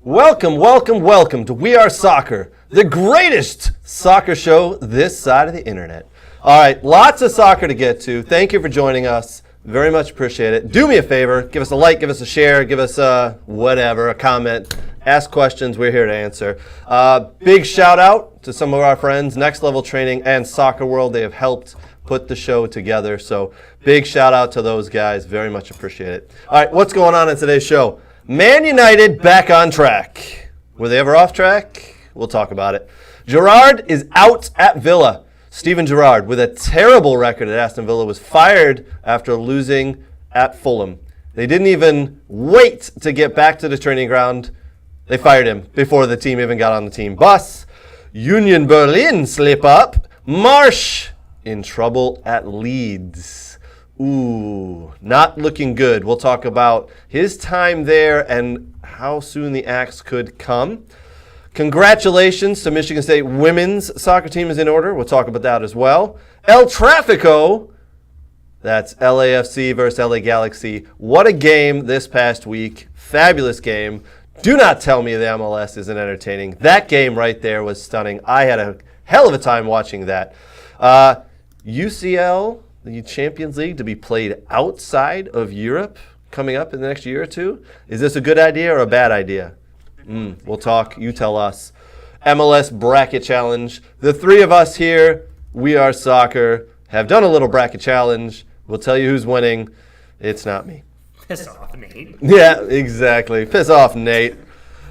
Welcome, welcome, welcome to We Are Soccer, the greatest soccer show this side of the internet. All right, lots of soccer to get to. Thank you for joining us. Very much appreciate it. Do me a favor, give us a like, give us a share, give us a whatever, a comment. Ask questions, we're here to answer. Big shout out to some of our friends, Next Level Training and Soccer World. They have helped put the show together. So big shout out to those guys. Very much appreciate it. All right, what's going on in today's show? Man United back on track. Were they ever off track? We'll talk about it. Gerrard is out at Villa. Steven Gerrard, with a terrible record at Aston Villa, was fired after losing at Fulham. They didn't even wait to get back to the training ground. They fired him before the team even got on the team bus. Union Berlin slip up. Marsch in trouble at Leeds. Ooh, not looking good. We'll talk about his time there and how soon the axe could come. Congratulations to Michigan State women's soccer team is in order. We'll talk about that as well. El Traffico, that's LAFC versus LA Galaxy. What a game this past week. Fabulous game. Do not tell me the MLS isn't entertaining. That game right there was stunning. I had a hell of a time watching that. UCL, the Champions League, to be played outside of Europe coming up in the next year or two. Is this a good idea or a bad idea? We'll talk. You tell us. MLS Bracket Challenge. The three of us here, We Are Soccer, have done a little bracket challenge. We'll tell you who's winning. It's not me. Piss off, Nate. Yeah, exactly. Piss off, Nate.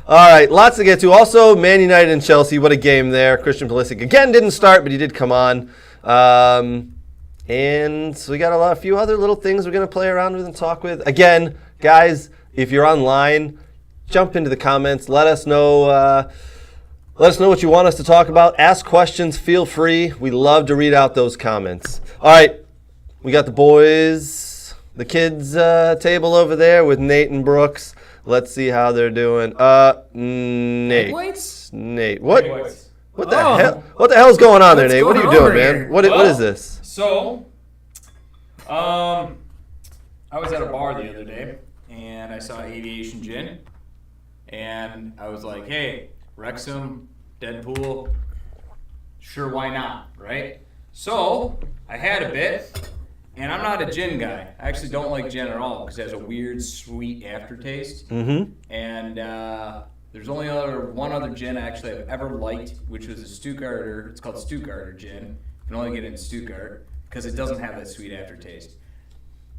All right, lots to get to. Also, Man United and Chelsea. What a game there. Christian Pulisic again didn't start, but he did come on. And so we got a few other little things we're going to play around with and talk with. Again, guys, if you're online, jump into the comments. Let us know what you want us to talk about. Ask questions. Feel free. We love to read out those comments. All right, we got the boys, the kids table over there with Nate and Brooks. Let's see how they're doing. Nate. Nate. What? What the hell? What the hell's going on there, Nate? What are you doing, man? What is this? So, I was at a bar the other day, and I saw Aviation Gin, and I was like, hey, Wrexham, Deadpool, sure, why not, right? So, I had a bit, and I'm not a gin guy. I actually don't like gin at all because it has a weird, sweet aftertaste. Mm-hmm. And there's only one other gin actually I've ever liked, which was a Stuttgarter. It's called Stuttgarter gin. You can only get it in Stuttgart because it doesn't have that sweet aftertaste.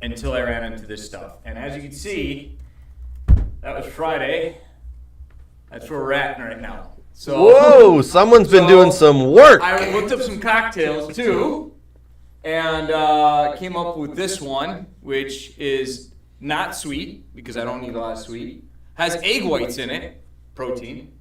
Until I ran into this stuff. And as you can see, that was Friday. That's where we're at right now. So, whoa, someone's been doing some work. I looked up some cocktails too, and came up with this one, which is not sweet, because I don't need a lot of sweet. Has egg whites in it, protein,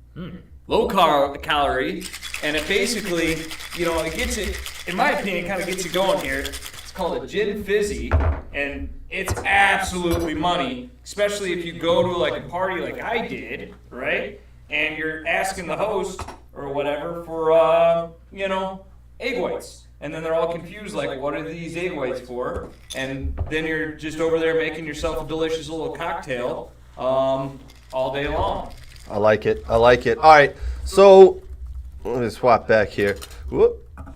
low calorie, and it basically, it gets it, in my opinion, kind of gets you going here. It's called a gin fizzy, and it's absolutely money, especially if you go to like a party like I did, right? And you're asking the host or whatever for, egg whites. And then they're all confused, like, what are these egg whites for? And then you're just over there making yourself a delicious little cocktail all day long. I like it. All right, so let me swap back here.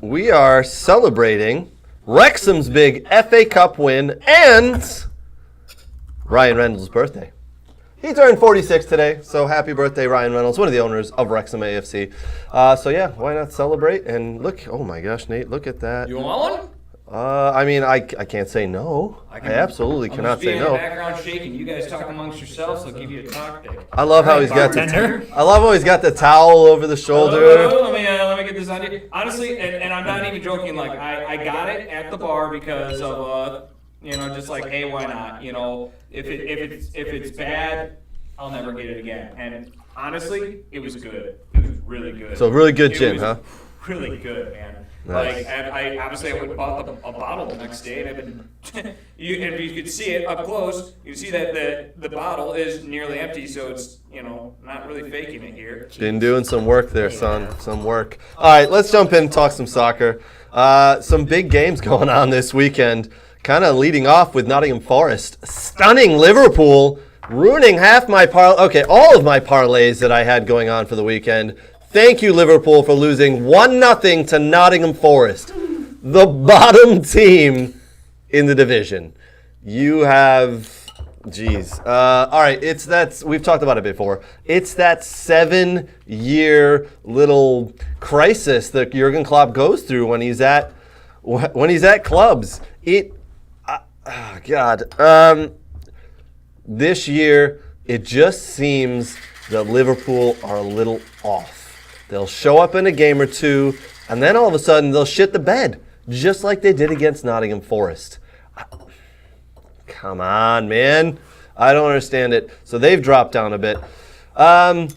We are celebrating Wrexham's big FA Cup win and Ryan Reynolds' birthday. He turned 46 today, so happy birthday, Ryan Reynolds, one of the owners of Wrexham AFC. So yeah, why not celebrate? And look, oh my gosh, Nate, look at that. You want one? I can't say no. I absolutely cannot say no. In the background shaking. You guys talk amongst yourselves. I'll give you a talk pick. I love how he's got the towel over the shoulder. Let me get this on you. Honestly, and I'm not even joking. Like I got it at the bar because of just like, hey, why not? If it's bad, I'll never get it again. And honestly, it was good. It was really good. So really good gin, huh? Really good, man. Nice. Like, I obviously I went and bought a bottle the next day, and I've been. If you could see it up close, you can see that the bottle is nearly empty, so it's not really faking it here. Been doing some work there, son. Some work. All right, let's jump in and talk some soccer. Some big games going on this weekend. Kind of leading off with Nottingham Forest stunning Liverpool ruining half my all of my parlays that I had going on for the weekend. Thank you, Liverpool, for losing 1-0 to Nottingham Forest, the bottom team in the division. You have, all right, we've talked about it before. It's that 7-year little crisis that Jurgen Klopp goes through when he's at clubs. This year, it just seems that Liverpool are a little off. They'll show up in a game or two, and then all of a sudden they'll shit the bed, just like they did against Nottingham Forest. Come on, man. I don't understand it. So they've dropped down a bit. I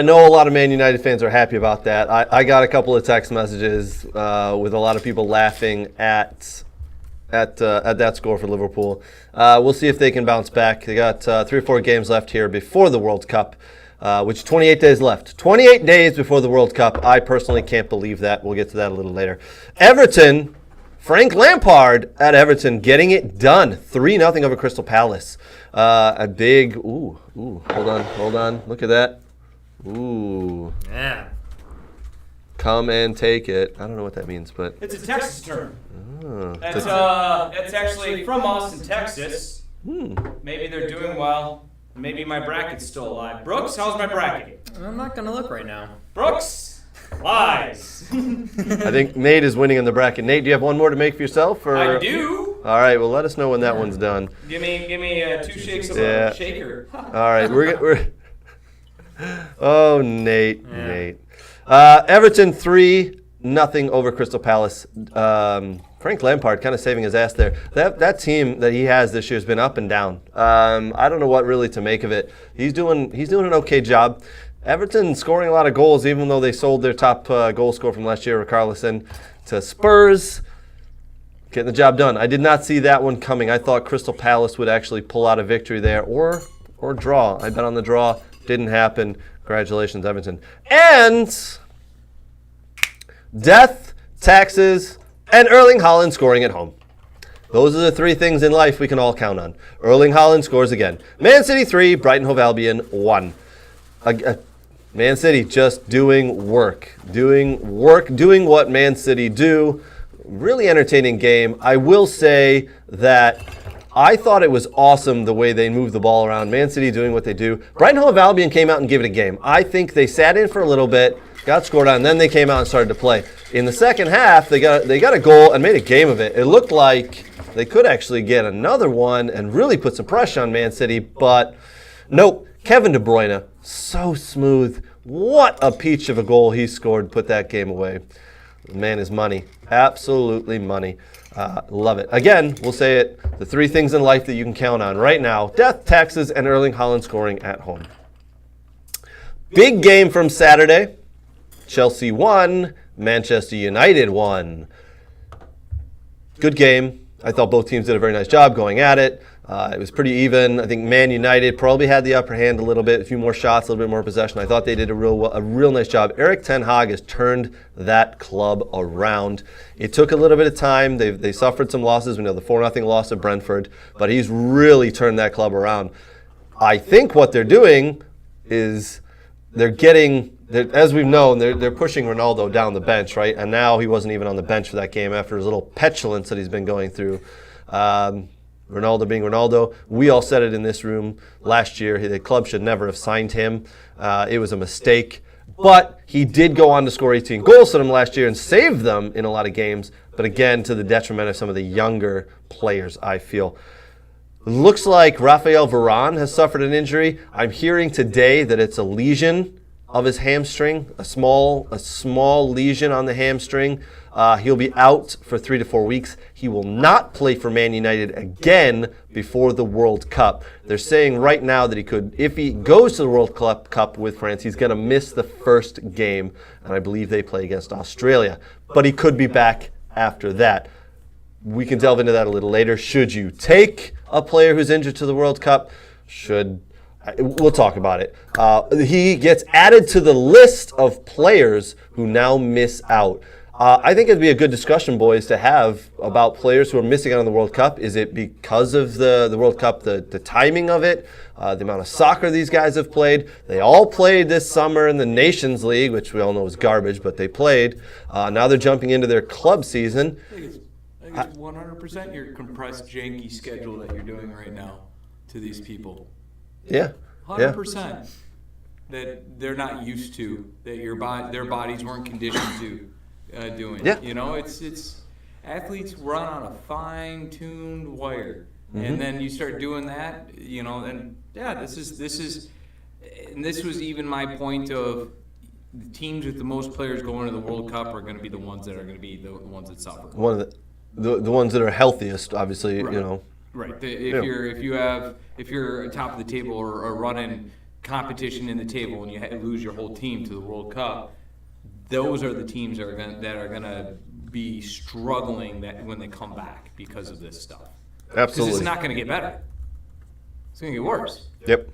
know a lot of Man United fans are happy about that. I got a couple of text messages with a lot of people laughing at that score for Liverpool. We'll see if they can bounce back. They got 3 or 4 games left here before the World Cup, which 28 days left. 28 days before the World Cup. I personally can't believe that. We'll get to that a little later. Everton, Frank Lampard at Everton getting it done. 3-0 over Crystal Palace. A big, hold on. Look at that. Ooh. Yeah. Come and take it. I don't know what that means, but. It's a Texas term. Oh, That's actually from Austin, Texas. Maybe they're doing well. Maybe my bracket's still alive. Brooks, how's my bracket? I'm not going to look right now. Brooks, lies. I think Nate is winning in the bracket. Nate, do you have one more to make for yourself? Or? I do. All right, well, let us know when that one's done. Give me 2 shakes of a shaker. All right, we're oh, Nate, Yeah. Nate. Everton 3-0 over Crystal Palace. Frank Lampard kind of saving his ass there. That team that he has this year has been up and down. I don't know what really to make of it. He's doing an okay job. Everton scoring a lot of goals, even though they sold their top goal scorer from last year, Richarlison, to Spurs. Getting the job done. I did not see that one coming. I thought Crystal Palace would actually pull out a victory there or draw. I bet on the draw. Didn't happen. Congratulations, Everton. And death, taxes, and Erling Haaland scoring at home. Those are the 3 things in life we can all count on. Erling Haaland scores again. Man City 3, Brighton Hove Albion 1. Man City just doing what Man City do. Really entertaining game. I will say that I thought it was awesome the way they moved the ball around. Man City doing what they do. Brighton Hove Albion came out and gave it a game. I think they sat in for a little bit, got scored on, and then they came out and started to play. In the second half, they got a goal and made a game of it. It looked like they could actually get another one and really put some pressure on Man City, but nope. Kevin De Bruyne, so smooth. What a peach of a goal he scored, put that game away. The man is money. Absolutely money. Love it. Again, we'll say it, the 3 things in life that you can count on right now: death, taxes, and Erling Haaland scoring at home. Big game from Saturday. Chelsea won. Manchester United won. Good game. I thought both teams did a very nice job going at it. It was pretty even. I think Man United probably had the upper hand a little bit, a few more shots, a little bit more possession. I thought they did a real nice job. Erik ten Hag has turned that club around. It took a little bit of time. They suffered some losses. We know the 4-0 loss to Brentford, but he's really turned that club around. I think what they're doing is as we've known, they're pushing Ronaldo down the bench, right? And now he wasn't even on the bench for that game after his little petulance that he's been going through. Ronaldo being Ronaldo. We all said it in this room last year. The club should never have signed him. It was a mistake. But he did go on to score 18 goals for them last year and save them in a lot of games. But again, to the detriment of some of the younger players, I feel. Looks like Rafael Varane has suffered an injury. I'm hearing today that it's a lesion of his hamstring, a small lesion on the hamstring. He'll be out for 3 to 4 weeks. He will not play for Man United again before the World Cup. They're saying right now that if he goes to the World Cup with France, he's going to miss the first game, and I believe they play against Australia. But he could be back after that. We can delve into that a little later. Should you take a player who's injured to the World Cup? We'll talk about it. He gets added to the list of players who now miss out. I think it'd be a good discussion, boys, to have about players who are missing out on the World Cup. Is it because of the World Cup, the timing of it, the amount of soccer these guys have played? They all played this summer in the Nations League, which we all know is garbage, but they played. Now they're jumping into their club season. I think it's 100% your compressed, janky schedule that you're doing right now to these people. Yeah. 100%. That they're not used to, that their bodies weren't conditioned to doing. Yeah. You know, it's athletes run on a fine-tuned wire, and then you start doing that, you know, and this was even my point of the teams with the most players going to the World Cup are going to be the ones that are going to be the ones that suffer. One of the ones that are healthiest, obviously, Right. you know. Right. If you're top of the table or running competition in the table and you lose your whole team to the World Cup, those are the teams that are gonna be struggling when they come back because of this stuff. Absolutely. Because it's not going to get better. It's going to get worse. Yep.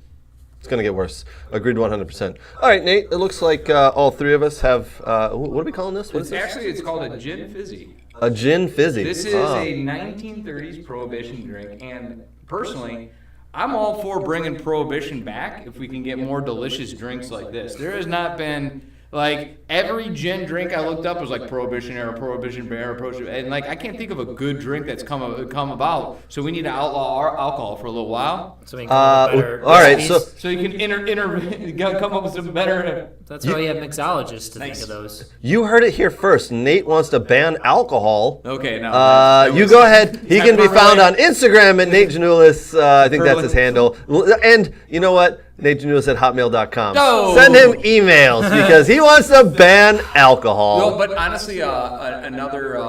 It's going to get worse. Agreed 100%. All right, Nate, it looks like all three of us have, what are we calling this? What is this? Actually, it's called a gin fizzy. A gin fizzy. This is a 1930s Prohibition drink, and personally, I'm all for bringing Prohibition back if we can get more delicious drinks like this. There has not been, like, every gin drink I looked up was like Prohibition era, Prohibition era, Prohibition, and like I can't think of a good drink that's come about. So we need to outlaw our alcohol for a little while. So we can come up with better all right, recipes. So you can come up with some better. That's why you have mixologists to think of those. You heard it here first. Nate wants to ban alcohol. Okay, now You go ahead. He can be found on Instagram at Nate Janulis. I think that's his handle. And you know what? NateJanulis@hotmail.com. No. Send him emails because he wants to ban alcohol. No, but honestly, another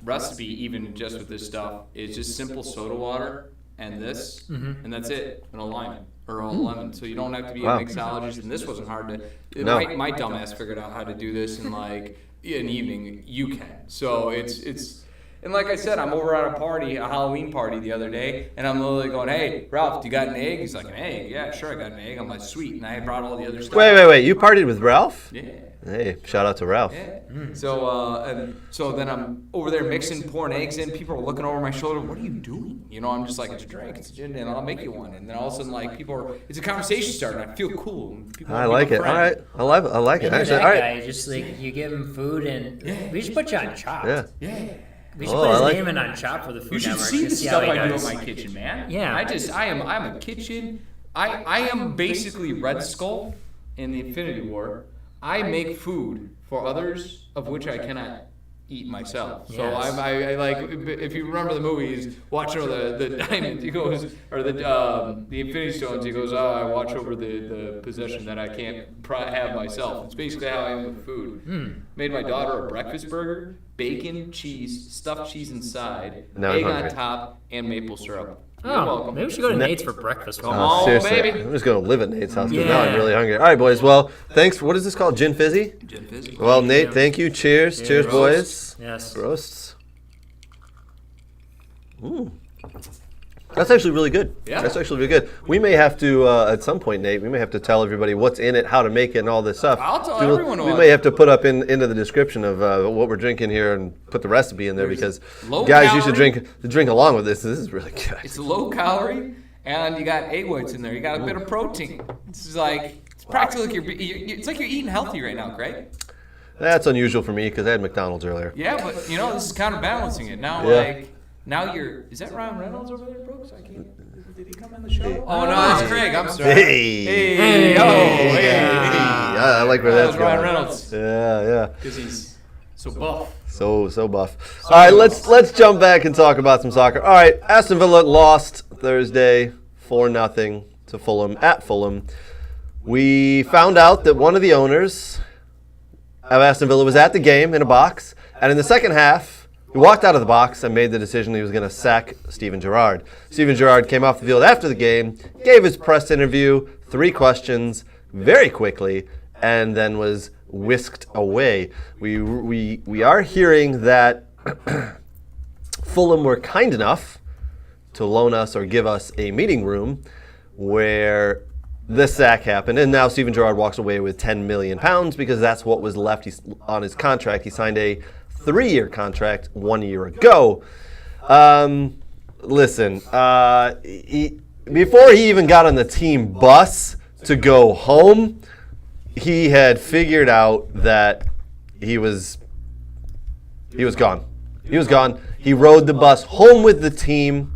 recipe, even just with this stuff, is just simple soda water and this, and that's it, and a lime or a lemon. So you don't have to be a mixologist, and this wasn't hard to. No. My dumbass figured out how to do this in like an evening. You can. So it's. And like I said, I'm over at a Halloween party the other day, and I'm literally going, "Hey, Ralph, do you got an egg?" He's like, "An egg? Yeah, sure, I got an egg." I'm like, "Sweet," and I brought all the other stuff. Wait. You partied with Ralph? Yeah. Hey, shout out to Ralph. Yeah. So then I'm over there pouring eggs in. People are looking over my shoulder. What are you doing? You know, I'm just like, it's a drink, it's a gin, and I'll make you one. And then all of a sudden, like, it's a conversation starter. And I feel cool. I like it. All right, I like it. You're Actually, that all right. guy, just like you give him food and we should put you on Chopped. Yeah. Yeah. We should Oh, put I his like name in on Chopped for the Food You should Network see to the see how stuff he I do in does. my kitchen, man. Yeah. I'm a kitchen. I am basically Red Skull in the Infinity War. I make food for others of which I cannot eat myself. So Yes. I like, if you remember the movie, he's watching over the diamond. He goes, or the Infinity Stones. He goes, I watch over the possession that I can't have myself. It's basically how I am with food. Made my daughter a breakfast burger, bacon, cheese, stuffed cheese inside, Now I'm egg on hungry. top, and maple syrup. You're Oh, welcome. maybe we should go to Nate's for breakfast. Come one on. night. Seriously, baby. I'm just going to live at Nate's house because now I'm Yeah. really hungry. All right, boys. Well, thanks. What is this called? Gin fizzy? Gin fizzy. Well, Nate, thank you. Cheers. Cheers, boys. Yes. Roasts. That's actually really good. Yeah. That's actually really good. We may have to, at some point, Nate, we may have to tell everybody what's in it, how to make it, and all this stuff. I'll tell We will- everyone We what. may have to put up into the description of what we're drinking here and put the recipe in there because, low guys, you should calorie. drink along with this. This is really good. It's low calorie, and you got egg whites in there. You got a bit of protein. It's practically like it's like you're eating healthy right now, Greg. That's unusual for me because I had McDonald's earlier. Yeah, but this is counterbalancing it. Now, Yeah. now is that Ryan Reynolds over there, Brooks? I can't. Did he come on the show? Oh no, that's Craig. I'm sorry. Hey. Hey, I like where That that's was Ryan going. Reynolds Yeah. because he's so buff. So buff. All right, let's jump back and talk about some soccer. All right, Aston Villa lost Thursday 4-0 to Fulham at Fulham. We found out that one of the owners of Aston Villa was at the game in a box, and in the second half, he walked out of the box and made the decision he was going to sack Steven Gerrard. Steven Gerrard came off the field after the game, gave his press interview, 3 questions, very quickly, and then was whisked away. We are hearing that Fulham were kind enough to loan us or give us a meeting room where the sack happened, and now Steven Gerrard walks away with £10 million because that's what was left on his contract. He signed a 3-year contract 1 year ago. Listen, before he even got on the team bus to go home, he had figured out that he was gone. He was gone. He rode the bus home with the team.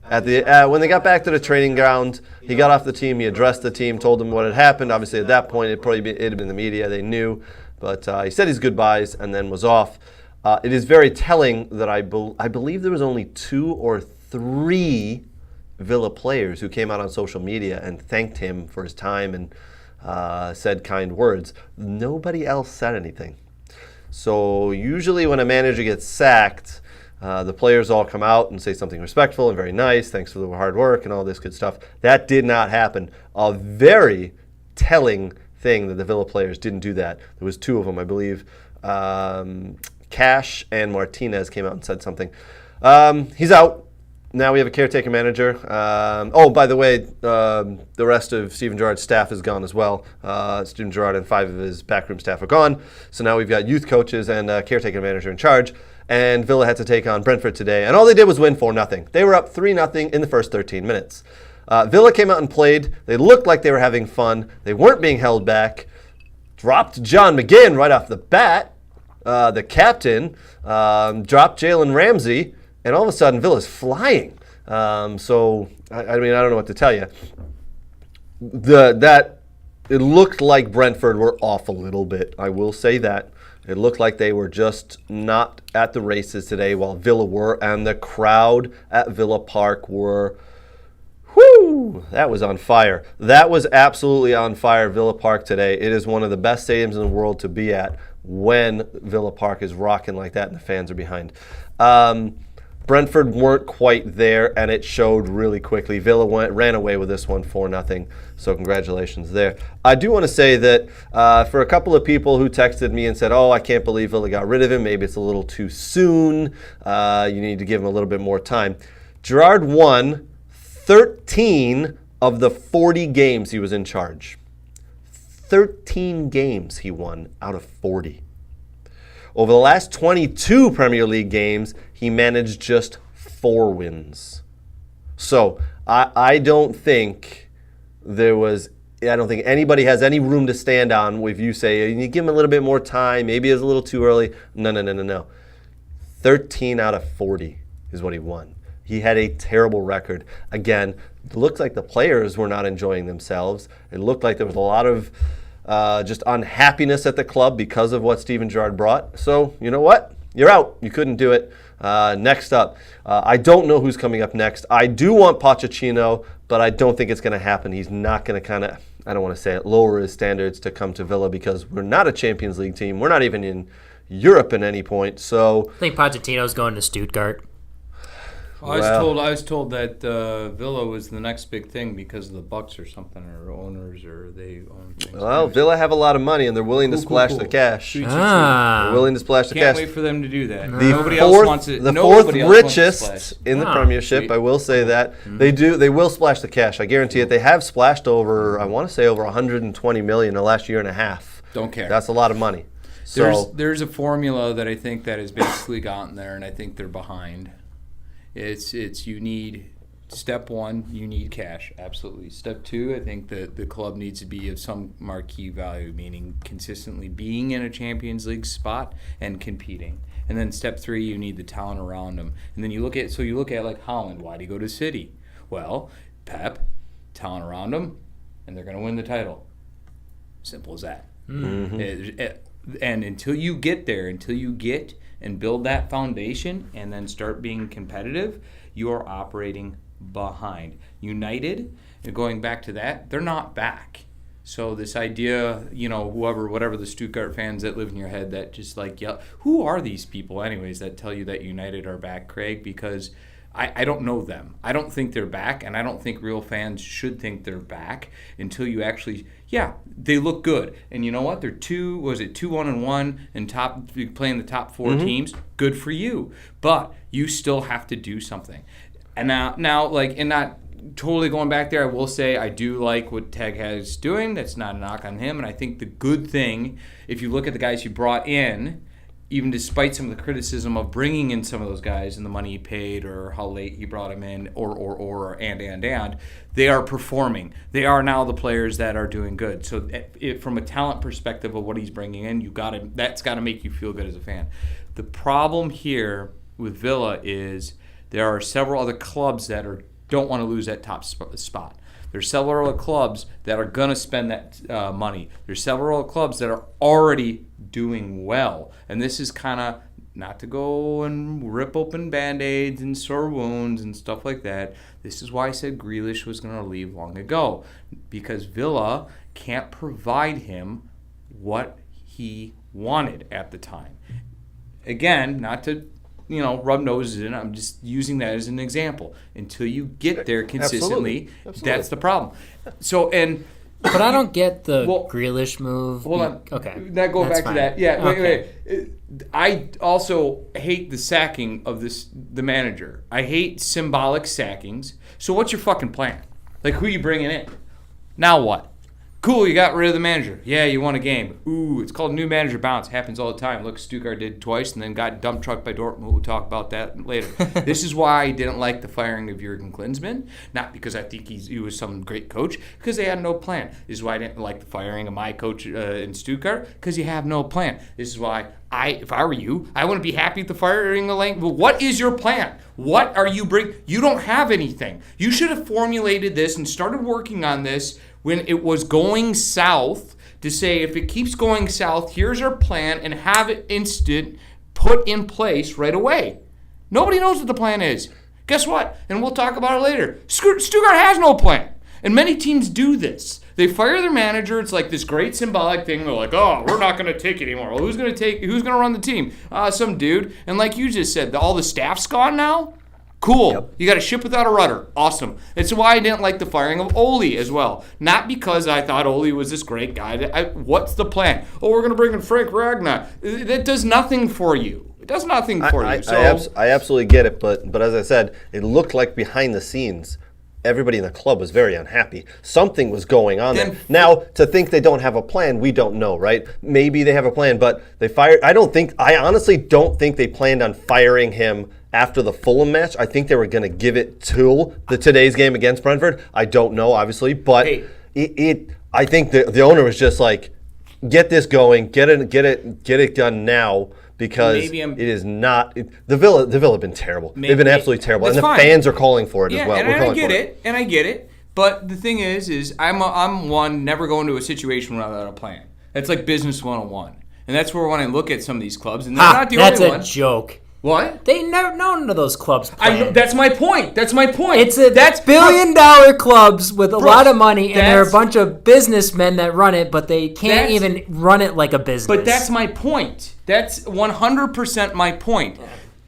When they got back to the training ground, he got off the team. He addressed the team, told them what had happened. Obviously, at that point, it had been the media. They knew. But he said his goodbyes and then was off. It is very telling that I believe there was only 2 or 3 Villa players who came out on social media and thanked him for his time and said kind words. Nobody else said anything. So usually when a manager gets sacked, the players all come out and say something respectful and very nice, thanks for the hard work and all this good stuff. That did not happen. A very telling thing that the Villa players didn't do that. There was 2 of them, I believe. Cash and Martinez came out and said something. He's out. Now we have a caretaker manager. By the way, the rest of Steven Gerrard's staff is gone as well. Steven Gerrard and 5 of his backroom staff are gone. So now we've got youth coaches and a caretaker manager in charge. And Villa had to take on Brentford today. And all they did was win 4-0. They were up 3-0 in the first 13 minutes. Villa came out and played. They looked like they were having fun. They weren't being held back. Dropped John McGinn right off the bat. The captain dropped Jalen Ramsey. And all of a sudden, Villa's flying. I don't know what to tell you. It looked like Brentford were off a little bit. I will say that. It looked like they were just not at the races today while Villa were. And the crowd at Villa Park were, that was on fire. That was absolutely on fire, Villa Park today. It is one of the best stadiums in the world to be at when Villa Park is rocking like that and the fans are behind. Brentford weren't quite there, and it showed really quickly. Villa ran away with this one 4-0, so congratulations there. I do want to say that for a couple of people who texted me and said, I can't believe Villa got rid of him. Maybe it's a little too soon. You need to give him a little bit more time. Gerrard won 13 of the 40 games he was in charge. 13 games he won out of 40. Over the last 22 Premier League games, he managed just 4 wins. So I don't think anybody has any room to stand on if you say, you give him a little bit more time, maybe it's a little too early. No. 13 out of 40 is what he won. He had a terrible record. Again, it looked like the players were not enjoying themselves. It looked like there was a lot of just unhappiness at the club because of what Steven Gerrard brought. So, you know what? You're out. You couldn't do it. Next up, I don't know who's coming up next. I do want Pochettino, but I don't think it's going to happen. He's not going to I don't want to say it, lower his standards to come to Villa because we're not a Champions League team. We're not even in Europe at any point. So I think Pochettino's going to Stuttgart. I was told that Villa was the next big thing because of the Bucks or something, or owners, or they own things. Well, Villa have a lot of money and they're willing to splash the cash. Sweet. They're willing to splash the cash. Can't wait for them to do that. Nobody else wants it. The fourth richest in the Premiership. Sweet. I will say that they will splash the cash. I guarantee it. They have splashed over, I want to say, over 120 million in the last year and a half. Don't care. That's a lot of money. So there's a formula that I think that has basically gotten there, and I think they're behind. It's you need, step 1, you need cash, absolutely. Step 2, I think that the club needs to be of some marquee value, meaning consistently being in a Champions League spot and competing. And then step 3, you need the talent around them. And then you look at like Holland. Why do you go to City? Well, Pep, talent around them, and they're going to win the title. Simple as that. Mm-hmm. And until you get there, and build that foundation and then start being competitive, you are operating behind. United, going back to that, they're not back. So this idea, whatever the Stuttgart fans that live in your head that just who are these people anyways that tell you that United are back, Craig? Because I don't know them. I don't think they're back, and I don't think real fans should think they're back until you actually, they look good. And you know what? They're 2-1-1 and playing the top 4 teams. Good for you. But you still have to do something. And now, and not totally going back there, I will say I do like what Teg is doing. That's not a knock on him. And I think the good thing, if you look at the guys he brought in, even despite some of the criticism of bringing in some of those guys and the money he paid or how late he brought them in and, they are performing. They are now the players that are doing good. So from a talent perspective of what he's bringing in, that's got to make you feel good as a fan. The problem here with Villa is there are several other clubs that don't want to lose that top spot. There's several other clubs that are going to spend that money. There's several other clubs that are already doing well. And this is kind of, not to go and rip open Band-Aids and sore wounds and stuff like that. This is why I said Grealish was going to leave long ago. Because Villa can't provide him what he wanted at the time. Again, not to rub noses in. I'm just using that as an example. Until you get there consistently, Absolutely. That's the problem. So, but I don't get the Grealish move. Hold on. Okay. Now go back fine. to that. Yeah, Okay. wait. I also hate the sacking of the manager. I hate symbolic sackings. So what's your fucking plan? Like, who you bringing in? Now what? Cool, you got rid of the manager. Yeah, you won a game. Ooh, it's called new manager bounce. Happens all the time. Look, Stuttgart did twice and then got dump trucked by Dortmund. We'll talk about that later. This is why I didn't like the firing of Jurgen Klinsmann. Not because I think he was some great coach, because they had no plan. This is why I didn't like the firing of my coach in Stuttgart, because you have no plan. This is why if I were you, I wouldn't be happy with the firing of Lang. But what is your plan? What are you bringing? You don't have anything. You should have formulated this and started working on this when it was going south, to say, if it keeps going south, here's our plan, and have it put in place right away. Nobody knows what the plan is. Guess what? And we'll talk about it later. Stuttgart has no plan. And many teams do this. They fire their manager. It's like this great symbolic thing. They're like, oh, we're not going to take it anymore. Well, who's going to run the team? Some dude. And like you just said, all the staff's gone now? Cool. Yep. You got a ship without a rudder. Awesome. It's why I didn't like the firing of Ole as well. Not because I thought Ole was this great guy. What's the plan? Oh, we're going to bring in Frank Ragnar. That does nothing for you. It does nothing for you. I absolutely get it, but as I said, it looked like behind the scenes, everybody in the club was very unhappy. Something was going on there. Now, to think they don't have a plan, we don't know, right? Maybe they have a plan, but they fired. I honestly don't think they planned on firing him after the Fulham match. I think they were going to give it to today's game against Brentford. I don't know, obviously, but I think the owner was just like, get this going, get it done now, because it is not. The Villa have been terrible. They've been absolutely terrible, and the fans are calling for it as well. And I get it. But the thing is I'm one never going to a situation without a plan. That's like business 101, and that's where when I look at some of these clubs, and they're not the only one. That's a joke. What? They never none of those clubs plan. That's my point. That's billion-dollar clubs with a lot of money, and there are a bunch of businessmen that run it, but they can't even run it like a business. But that's my point. That's 100% my point.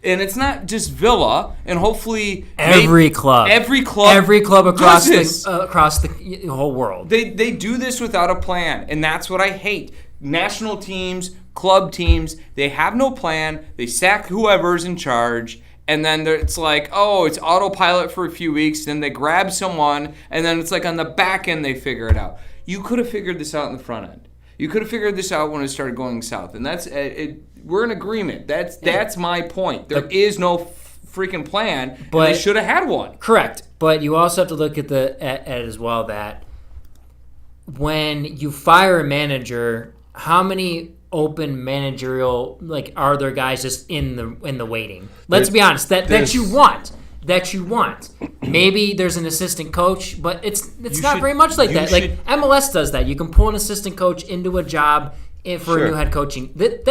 And it's not just Villa, and hopefully every club across the whole world. They do this without a plan, and that's what I hate. National teams, club teams, they have no plan. They sack whoever's in charge, and then it's like, oh, it's autopilot for a few weeks. Then they grab someone, and then it's like on the back end they figure it out. You could have figured this out in the front end. You could have figured this out when it started going south, and that's it. We're in agreement. That's my point. There is no freaking plan, but they should have had one. Correct, but you also have to look at at as well that when you fire a manager, how many open managerial are there guys just in the waiting? Let's be honest, that you want. Maybe there's an assistant coach, but it's not very much like that. Like MLS does that. You can pull an assistant coach into a job for a new head coaching. That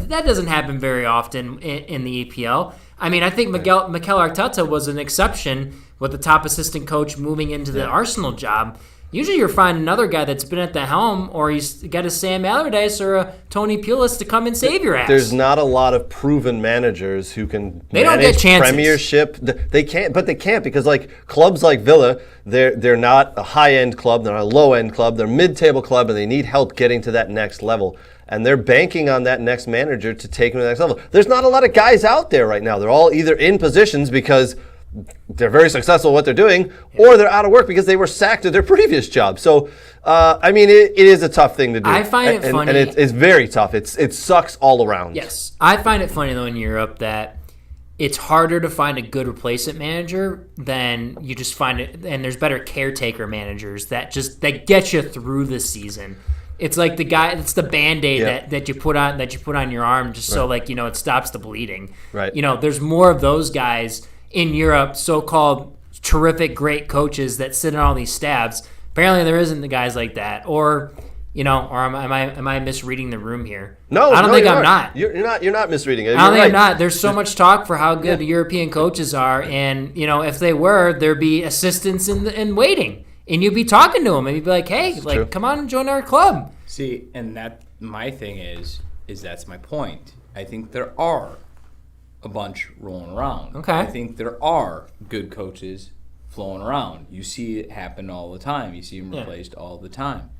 doesn't happen very often in the EPL. I mean, I think Mikel Arteta was an exception with the top assistant coach moving into the Arsenal job. Usually you're finding another guy that's been at the helm, or he's got a Sam Allardyce or a Tony Pulis to come and save your ass. There's not a lot of proven managers who can manage don't get chances. Premiership. They can't because clubs like Villa, they're not a high-end club, they're not a low-end club, they're a mid-table club, and they need help getting to that next level. And they're banking on that next manager to take them to the next level. There's not a lot of guys out there right now. They're all either in positions because they're very successful at what they're doing, or they're out of work because they were sacked at their previous job. So, I mean, it is a tough thing to do. I find it funny. And it's very tough. It sucks all around. Yes. I find it funny, though, in Europe that it's harder to find a good replacement manager than you just find it, and there's better caretaker managers that get you through the season. It's like it's the Band-Aid that you put on your arm just so it stops the bleeding. Right. There's more of those guys in Europe, so-called terrific, great coaches that sit on all these staffs. Apparently, there isn't the guys like that, or am I misreading the room here? No, I don't think I'm not. You're not misreading it. I don't think I'm not. There's so much talk for how good the European coaches are, and if they were, there'd be assistants in waiting, and you'd be talking to them, and you'd be like, "Hey, come on and join our club." See, and that my thing is that's my point. I think there are a bunch rolling around. Okay. I think there are good coaches flowing around. You see it happen all the time. You see them replaced all the time.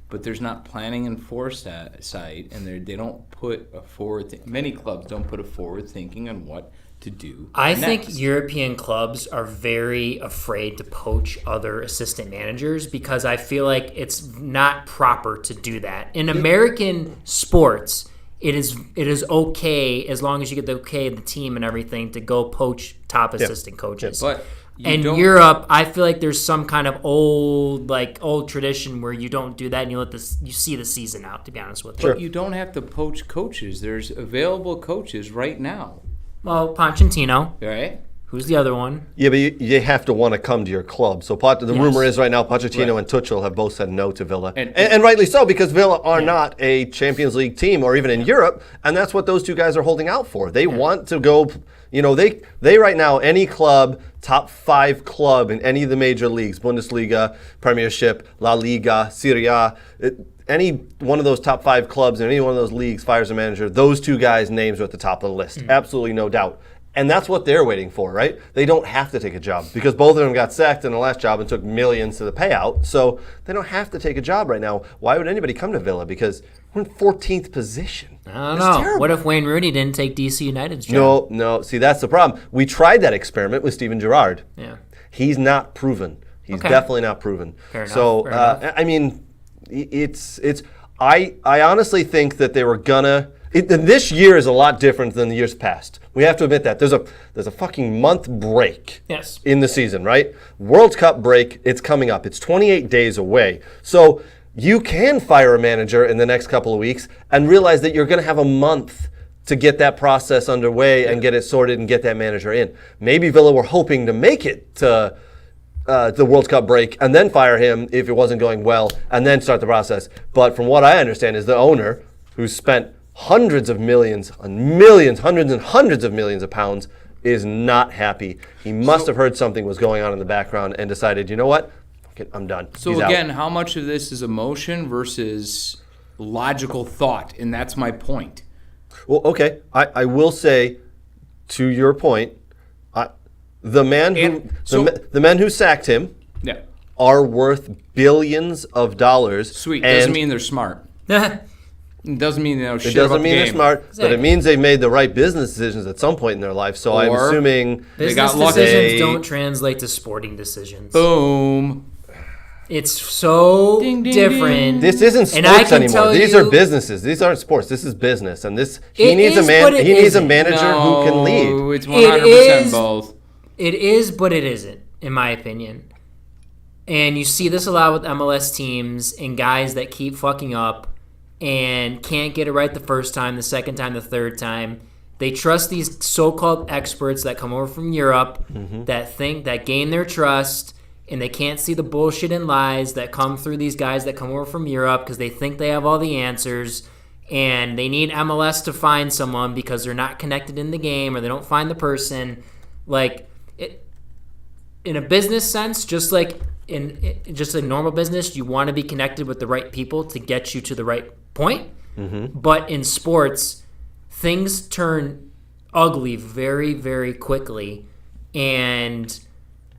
But there's not planning and foresight, and they don't put a forward. Many clubs don't put a forward thinking on what to do. I think European clubs are very afraid to poach other assistant managers because I feel like it's not proper to do that. In American sports, it is okay as long as you get the okay of the team and everything to go poach top assistant coaches. But in Europe, I feel like there's some kind of old tradition where you don't do that and you see the season out, to be honest with you. But you don't have to poach coaches. There's available coaches right now. Well, Pochettino. Right? Who's the other one? Yeah, but you have to want to come to your club. So the rumor is right now Pochettino and Tuchel have both said no to Villa. And rightly so, because Villa are not a Champions League team or even in Europe, and that's what those two guys are holding out for. They want to go, they right now, any club, top 5 club in any of the major leagues, Bundesliga, Premiership, La Liga, Serie A, any one of those top 5 clubs in any one of those leagues fires a manager, those two guys' names are at the top of the list. Absolutely no doubt. And that's what they're waiting for, right? They don't have to take a job because both of them got sacked in the last job and took millions to the payout. So they don't have to take a job right now. Why would anybody come to Villa? Because we're in 14th position. I don't know. Terrible. What if Wayne Rooney didn't take DC United's job? No. See, that's the problem. We tried that experiment with Steven Gerrard. Yeah. He's not proven. He's definitely not proven. Fair enough. So, I mean, I honestly think that they were gonna. This year is a lot different than the years past. We have to admit that. There's a fucking month break in the season, right? World Cup break, it's coming up. It's 28 days away. So you can fire a manager in the next couple of weeks and realize that you're going to have a month to get that process underway and get it sorted and get that manager in. Maybe Villa were hoping to make it to the World Cup break and then fire him if it wasn't going well and then start the process. But from what I understand is the owner, who's spent hundreds of millions on millions, hundreds and hundreds of millions of pounds, is not happy. He must have heard something was going on in the background and decided, you know what? Okay, I'm done. So He's again, out. how much of this is emotion versus logical thought? And that's my point. Well, okay. I will say, to your point, the man who sacked him are worth billions of dollars. Sweet. Doesn't mean they're smart. It doesn't mean they know shit about the game. It doesn't mean they're smart, but it means they made the right business decisions at some point in their life. So I'm assuming they got business lucky. decisions don't translate to sporting decisions. Boom. It's so different. This isn't sports anymore. These are businesses. These aren't sports. This is business, and he needs a manager who can lead. No, it's 100% both. It is, but it isn't, in my opinion. And you see this a lot with MLS teams and guys that keep fucking up and can't get it right the first time, the second time, the third time. They trust these so-called experts that come over from Europe that gain their trust, and they can't see the bullshit and lies that come through these guys that come over from Europe because they think they have all the answers, and they need MLS to find someone because they're not connected in the game or they don't find the person. In a business sense, just like in just a normal business, you want to be connected with the right people to get you to the right point. But in sports, things turn ugly very, very quickly, and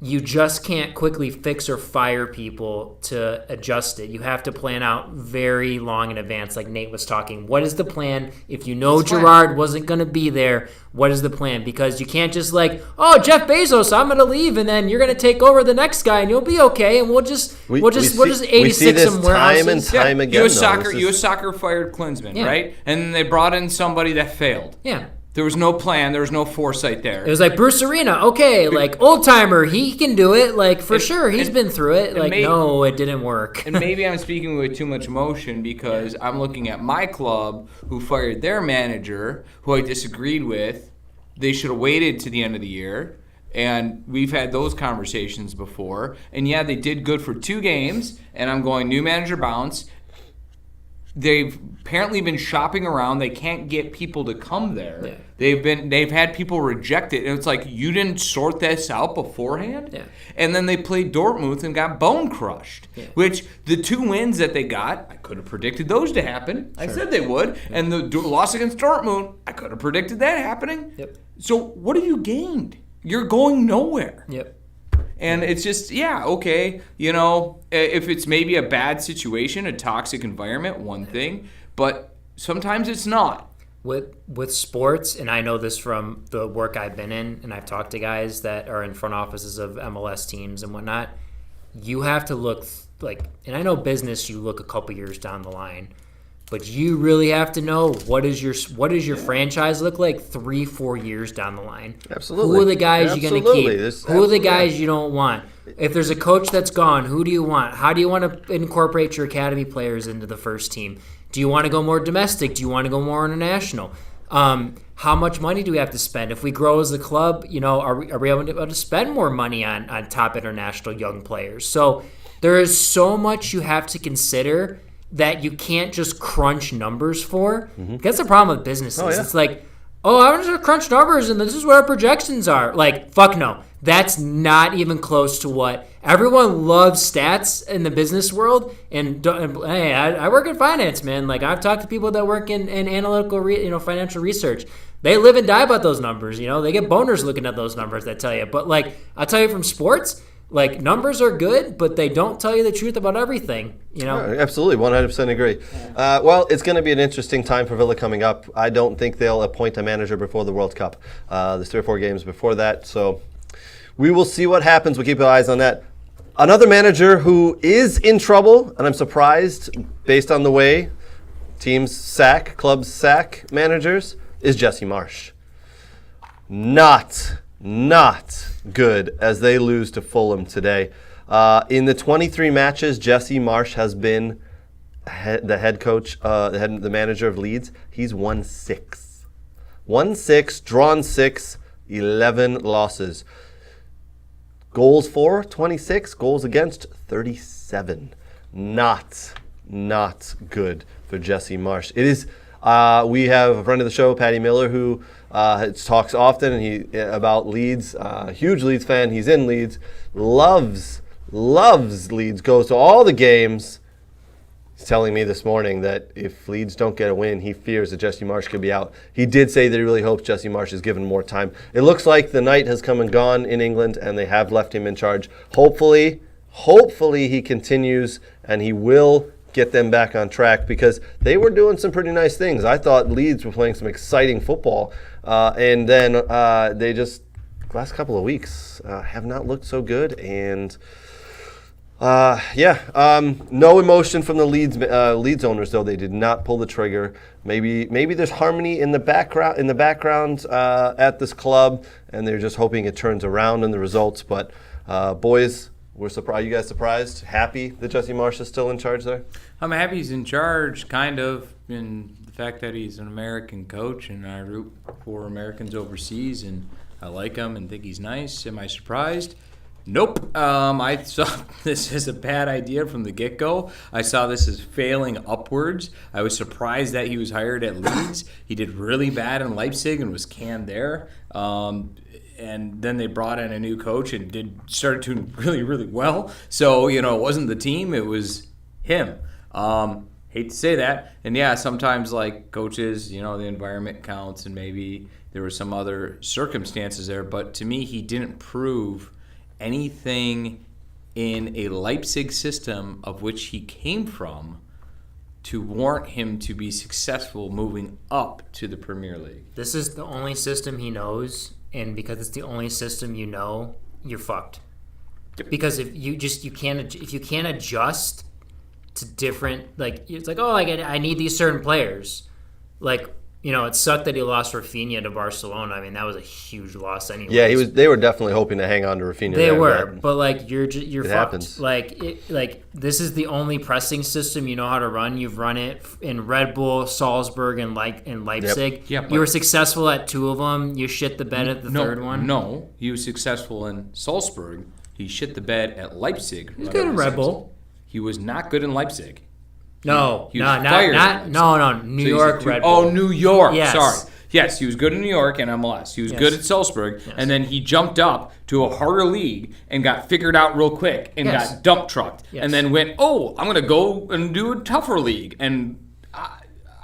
you just can't quickly fix or fire people to adjust it. You have to plan out very long in advance, like Nate was talking. What is the plan? If you know Gerrard wasn't going to be there, what is the plan? Because you can't just oh, Jeff Bezos, I'm going to leave, and then you're going to take over the next guy, and you'll be okay, and we'll just 86 them warehouses. time and time again. U.S. Soccer fired Klinsmann, right? And then they brought in somebody that failed. Yeah. There was no plan. There was no foresight there. It was like Bruce Arena. Okay, old timer, he can do it. For sure, he's been through it. No, it didn't work. And maybe I'm speaking with too much emotion because I'm looking at my club who fired their manager, who I disagreed with. They should have waited to the end of the year. And we've had those conversations before. And yeah, they did good for 2 games. And I'm going, new manager bounce. They've apparently been shopping around. They can't get people to come there. Yeah. They've had people reject it, and it's like, you didn't sort this out beforehand. Yeah. And then they played Dortmund and got bone crushed. Yeah. Which the 2 wins that they got, I could have predicted those to happen. Sure. I said they would. Yeah. And the loss against Dortmund, I could have predicted that happening. Yep. So what have you gained? You're going nowhere. Yep. And it's just, okay, if it's maybe a bad situation, a toxic environment, one thing, but sometimes it's not. With sports, and I know this from the work I've been in, and I've talked to guys that are in front offices of MLS teams and whatnot, you have to look and I know business, you look a couple years down the line, but you really have to know what does your franchise look like 3-4 years down the line. Absolutely. Who are the guys you're going to keep? Who are the guys you don't want? If there's a coach that's gone, who do you want? How do you want to incorporate your academy players into the first team? Do you want to go more domestic? Do you want to go more international? How much money do we have to spend? If we grow as a club, are we able to spend more money on top international young players? So there is so much you have to consider that you can't just crunch numbers for. Mm-hmm. That's the problem with businesses. Oh, yeah. It's I'm just going to crunch numbers and this is what our projections are. Fuck no. That's not even close to what everyone loves stats in the business world. And hey, I work in finance, man. I've talked to people that work in analytical, financial research. They live and die about those numbers. They get boners looking at those numbers that tell you. But I'll tell you from sports, numbers are good, but they don't tell you the truth about everything, Absolutely, 100% agree. Well, it's going to be an interesting time for Villa coming up. I don't think they'll appoint a manager before the World Cup. There's 3 or 4 games before that, so we will see what happens. We'll keep our eyes on that. Another manager who is in trouble, and I'm surprised based on the way clubs sack managers, is Jesse Marsch. Not good as they lose to Fulham today. In the 23 matches, Jesse Marsch has been the head coach, the manager of Leeds. He's won 6. Won 6, drawn 6, 11 losses. Goals for, 26. Goals against, 37. Not good for Jesse Marsch. It is. We have a friend of the show, Patty Miller, who talks often about Leeds. Huge Leeds fan. He's in Leeds. Loves Leeds. Goes to all the games. He's telling me this morning that if Leeds don't get a win, he fears that Jesse Marsch could be out. He did say that he really hopes Jesse Marsch is given more time. It looks like the night has come and gone in England, and they have left him in charge. Hopefully he continues, and he will get them back on track because they were doing some pretty nice things. I thought Leeds were playing some exciting football, and then they just, last couple of weeks, have not looked so good, and no emotion from the Leeds owners, though. They did not pull the trigger. Maybe there's harmony in the background at this club, and they're just hoping it turns around in the results. But boys, we're surprised. You guys surprised? Happy that Jesse Marsch is still in charge there? I'm happy he's in charge, kind of, in the fact that he's an American coach, and I root for Americans overseas, and I like him and think he's nice. Am I surprised? Nope. I saw this as a bad idea from the get-go. I saw this as failing upwards. I was surprised that he was hired at Leeds. He did really bad in Leipzig and was canned there. And then they brought in a new coach and started doing really, really well. So, it wasn't the team, it was him. Hate to say that. And yeah, sometimes coaches, the environment counts and maybe there were some other circumstances there. But to me, he didn't prove anything in a Leipzig system of which he came from to warrant him to be successful moving up to the Premier League. This is the only system he knows, and because it's the only system you know, you're fucked. Because if you can't adjust to different, like, it's like, oh, I need these certain players. Like, you know, it sucked that he lost Rafinha to Barcelona. I mean, that was a huge loss anyway. Yeah, they were definitely hoping to hang on to Rafinha. They were, but like you're fucked. Happens. Like this is the only pressing system you know how to run. You've run it in Red Bull, Salzburg, and Leipzig. Yep. You were successful at 2 of them. You shit the bed at the third one. No, he was successful in Salzburg. He shit the bed at Leipzig. He's good in Red Bull. He was not good in Leipzig. No, He was fired in Leipzig. New York Red Bull. Oh, New York. Yes. Sorry. Yes, he was good in New York and MLS. He was good at Salzburg, and then he jumped up to a harder league and got figured out real quick and got dump trucked, and then went, oh, I'm going to go and do a tougher league. And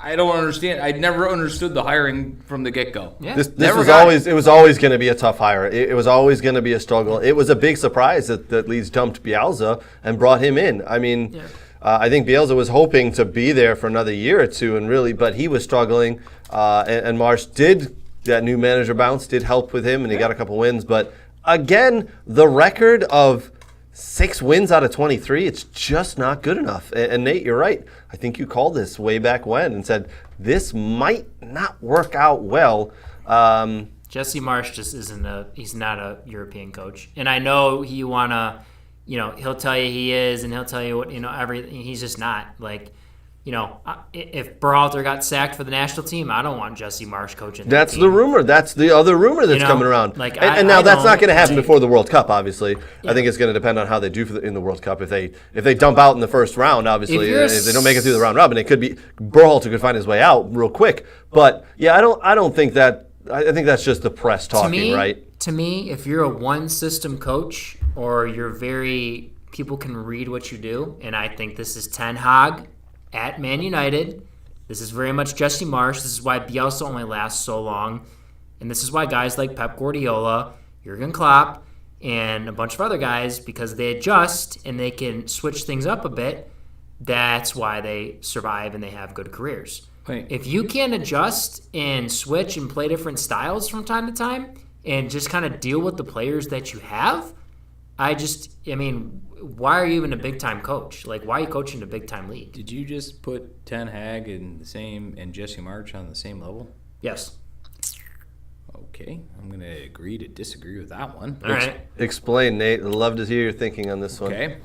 I don't understand. I never understood the hiring from the get-go. Yeah. This was always going to be a tough hire. It was always going to be a struggle. It was a big surprise that Leeds dumped Bielsa and brought him in. I mean, I think Bielsa was hoping to be there for another year or two, but he was struggling. And Marsch that new manager bounce did help with him, and he got a couple wins. But again, the record of 6 wins out of 23, it's just not good enough. And Nate, you're right. I think you called this way back when and said this might not work out well. Jesse Marsch just he's not a European coach. And I know you want to, he'll tell you he is, and he'll tell you what, everything. He's just not. Like, if Berhalter got sacked for the national team, I don't want Jesse Marsch coaching that That's team. the rumor. That's the other rumor that's coming around. Like, and now that's not going to happen before the World Cup, obviously. Yeah. I think it's going to depend on how they do in the World Cup. If they dump out in the first round, obviously, if they don't make it through the round robin, it could be Berhalter could find his way out real quick. But yeah, I don't think that. I think that's just the press talking, right? To me, if you're a one-system coach or people can read what you do, and I think this is Ten Hag at Man United. This is very much Jesse Marsch. This is why Bielsa only lasts so long. And this is why guys like Pep Guardiola, Jurgen Klopp, and a bunch of other guys, because they adjust and they can switch things up a bit, that's why they survive and they have good careers. Right. If you can't adjust and switch and play different styles from time to time and just kind of deal with the players that you have, why are you even a big-time coach? Like, why are you coaching a big-time league? Did you just put Ten Hag and Jesse Marsch on the same level? Yes. Okay, I'm going to agree to disagree with that one. All right. Explain, Nate. I'd love to hear your thinking on this one. Okay.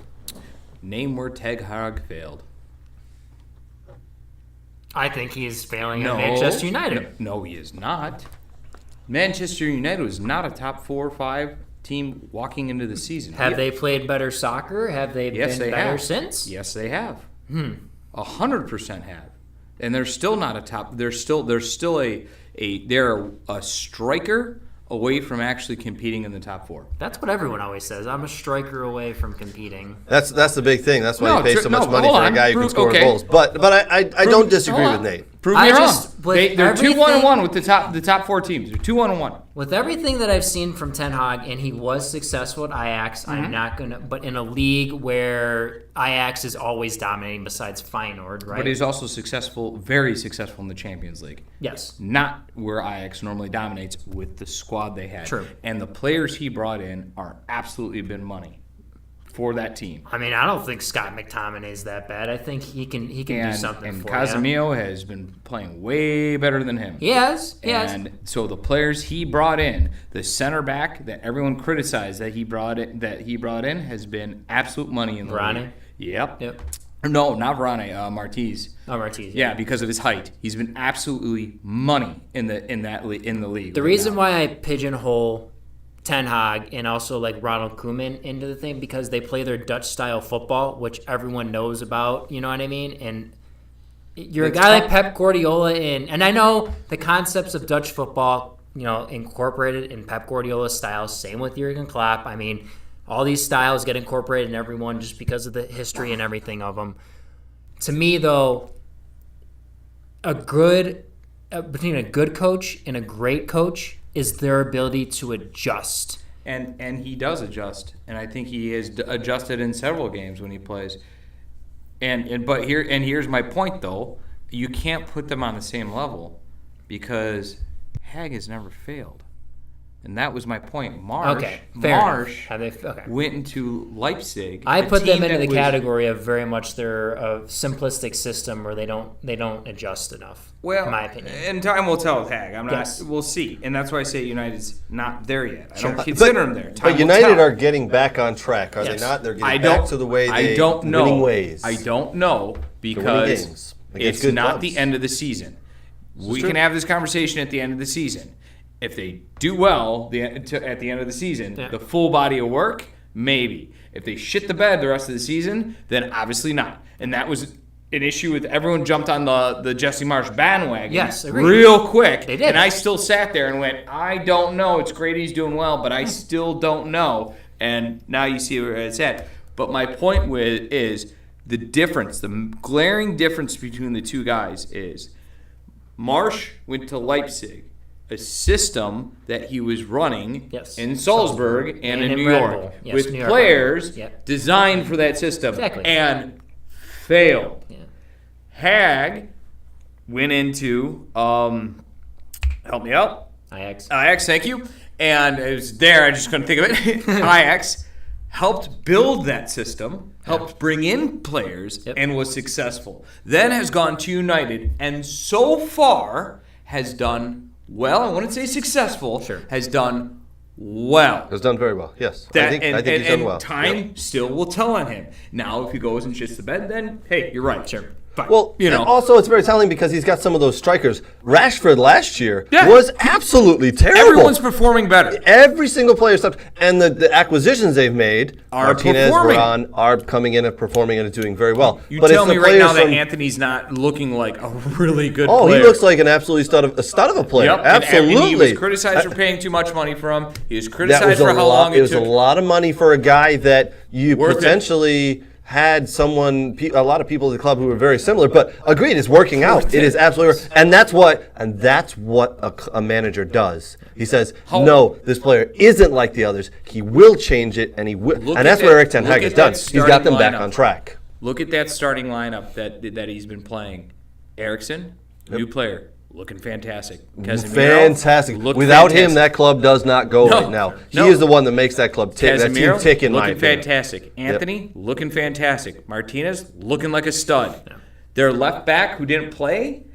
Name where Ten Hag failed. I think he's failing at Manchester United. No, he is not. Manchester United was not a top 4 or 5 team walking into the season. Have they played better soccer? Have they been better since? Yes, they have. 100% have. And they're still not a top. They're a striker away from actually competing in the top 4. That's what everyone always says. I'm a striker away from competing. That's the big thing. That's why you pay so much money for a guy who can score goals. But I don't disagree with Nate. Prove me wrong. They're 2-1-1 with the top 4 teams. They're 2-1-1. With everything that I've seen from Ten Hag, and he was successful at Ajax, I'm not gonna. But in a league where Ajax is always dominating, besides Feyenoord, right? But he's also very successful in the Champions League. Yes. Not where Ajax normally dominates with the squad they had. True. And the players he brought in are absolutely been money for that team. I mean, I don't think Scott McTominay is that bad. I think he can do something for you. And Casemiro has been playing way better than him. He has. And so the players he brought in, the center back that everyone criticized that he brought in has been absolute money in the league. Yep. No, not Varane. Martiz. Oh, Martiz. Yeah, because of his height, he's been absolutely money in the league. The reason why I pigeonhole Ten Hag and also like Ronald Koeman into the thing, because they play their Dutch style football, which everyone knows about, you know what I mean? And you're a guy like Pep Guardiola and I know the concepts of Dutch football, incorporated in Pep Guardiola's style, same with Jurgen Klopp. I mean, all these styles get incorporated in everyone just because of the history and everything of them. To me, though, between a good coach and a great coach is their ability to adjust. and he does adjust, and I think he has adjusted in several games when he plays. But here's my point though: you can't put them on the same level because Hag has never failed. And that was my point. Marsch went into Leipzig. I put them into the category of very much their simplistic system where they don't adjust enough. Well, in my opinion, and time will tell with Hag. Yes. We'll see, and that's why I say United's not there yet. I don't consider them there. But United are getting back on track, are they not? They're getting back to the way winning ways. I don't know because it's not the end of the season. We can have this conversation at the end of the season. If they do well at the end of the season, the full body of work, maybe. If they shit the bed the rest of the season, then obviously not. And that was an issue with everyone jumped on the Jesse Marsch bandwagon real quick. They did. And I still sat there and went, I don't know. It's great he's doing well, but I still don't know. And now you see where it's at. But my point is the difference, the glaring difference between the two guys is Marsch went to Leipzig, a system that he was running in Salzburg and in New York with players designed for that system and failed. Yeah. Hag went into, help me out. Ajax, thank you. And it was there, I just couldn't think of it. Ajax helped build that system, helped bring in players, and was successful. Then has gone to United, and so far has done well, I wouldn't say successful, has done well. Has done very well, yes. I think he's done well. Time still will tell on him. Now, if he goes and shits the bed, then, hey, you're right. Sure. But, well, also it's very telling because he's got some of those strikers. Rashford last year was absolutely terrible. Everyone's performing better. Every single player stopped. And the acquisitions they've made, Martinez, performing. are coming in and performing and doing very well. You tell me right now that Anthony's not looking like a really good player. Oh, he looks like an absolutely stud of a player. Yep. Absolutely. And he was criticized for paying too much money for him. He was criticized for how long it took. It was a lot of money for a guy that you potentially had a lot of people at the club who were very similar, but agreed, it's working out. It is absolutely, and that's what a manager does. He says, no, this player isn't like the others. He will change it, and he will, and that's what Erik ten Hag has done. He's got them back on track. Look at that starting lineup that he's been playing. Eriksson, new player. Looking fantastic. Fantastic. Without him, that club does not go right now. He is the one that makes that club tick. That team tick, in my opinion. Looking fantastic. Anthony, looking fantastic. Martinez, looking like a stud. Their left back, who didn't play,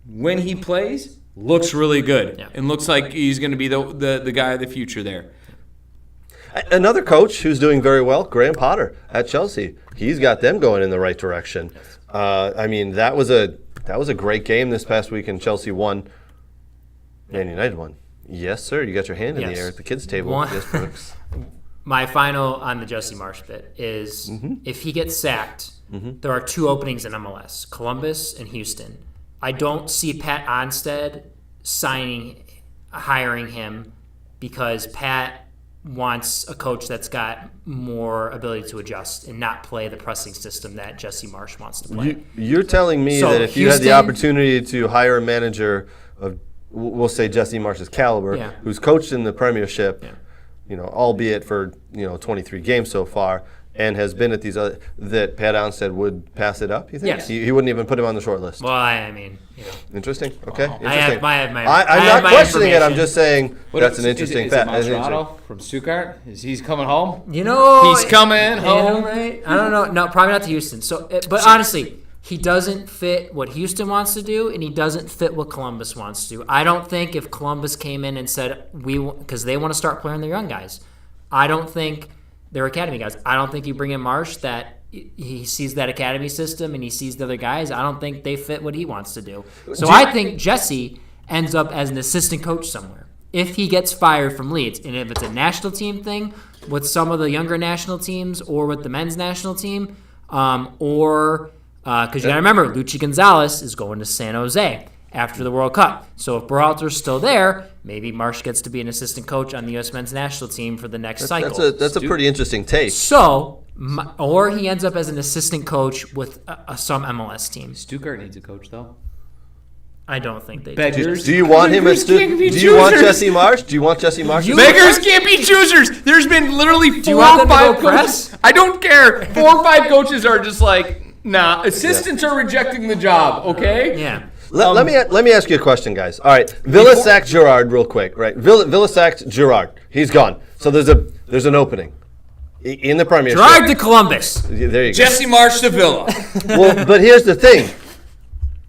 when he plays, looks really good. And looks like he's going to be the guy of the future there. Another coach who's doing very well, Graham Potter at Chelsea. He's got them going in the right direction. That was a great game this past week, and Chelsea won. Man United won. Yes, sir. You got your hand in the air at the kids' table. Yes, Brooks. My final on the Jesse Marsch bit is if he gets sacked, there are two openings in MLS, Columbus and Houston. I don't see Pat Onstad hiring him because Pat wants a coach that's got more ability to adjust and not play the pressing system that Jesse Marsch wants to play. You're telling me that if you had the opportunity to hire a manager of, we'll say Jesse Marsch's caliber, who's coached in the Premiership, albeit for 23 games so far, and has been at these other, that Pat Onstad would pass it up, you think? Yes. He wouldn't even put him on the short list. Well, I mean, Interesting. Okay. Well, interesting. I'm not questioning it. I'm just saying that's an interesting fact. Is it Mascherano from Stuttgart? Is he coming home? He's coming home. Right? I don't know. No, probably not to Houston. But honestly, he doesn't fit what Houston wants to do, and he doesn't fit what Columbus wants to do. I don't think if Columbus came in and said because they want to start playing their young guys, I don't think they're academy guys. I don't think you bring in Marsch that he sees that academy system and he sees the other guys. I don't think they fit what he wants to do. So I think Jesse ends up as an assistant coach somewhere if he gets fired from Leeds. And if it's a national team thing with some of the younger national teams or with the men's national team, because you got to remember, Luchi Gonzalez is going to San Jose after the World Cup. So if Berhalter's still there, maybe Marsch gets to be an assistant coach on the U.S. men's national team for the next cycle. That's a pretty interesting take. So, or he ends up as an assistant coach with some MLS team. Stuttgart needs a coach, though. I don't think they do. Beggars. Do you want him as Beggars can't be Do you want choosers. Jesse Marsch? Do you want Jesse Marsch? Beggars can't be choosers. There's been literally 4 want or them to 5 go coaches. press? I don't care. 4 or 5 coaches are just like, nah. Assistants are rejecting the job. Okay. Yeah. Let me ask you a question, guys. All right, Villa sacked Gerrard real quick, right? Villa sacked Gerrard. He's gone. So there's an opening in the Premiership. Drive to Columbus. There you go. Jesse Marsch to Villa. Well, but here's the thing.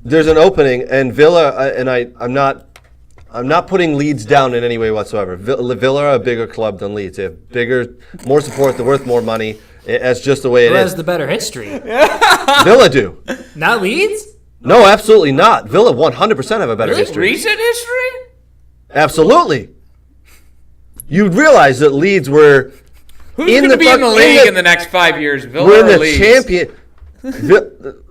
There's an opening, and Villa, I'm not putting Leeds down in any way whatsoever. Villa are a bigger club than Leeds. They have bigger, more support. They're worth more money. That's just the way it Who has is. the better history? Villa do. Not Leeds? No, absolutely not. Villa 100% have a better history. Recent history? Absolutely. You'd realize that Leeds were Who's going to be in the league in the next 5 years? Villa we're in or the Leeds? champion.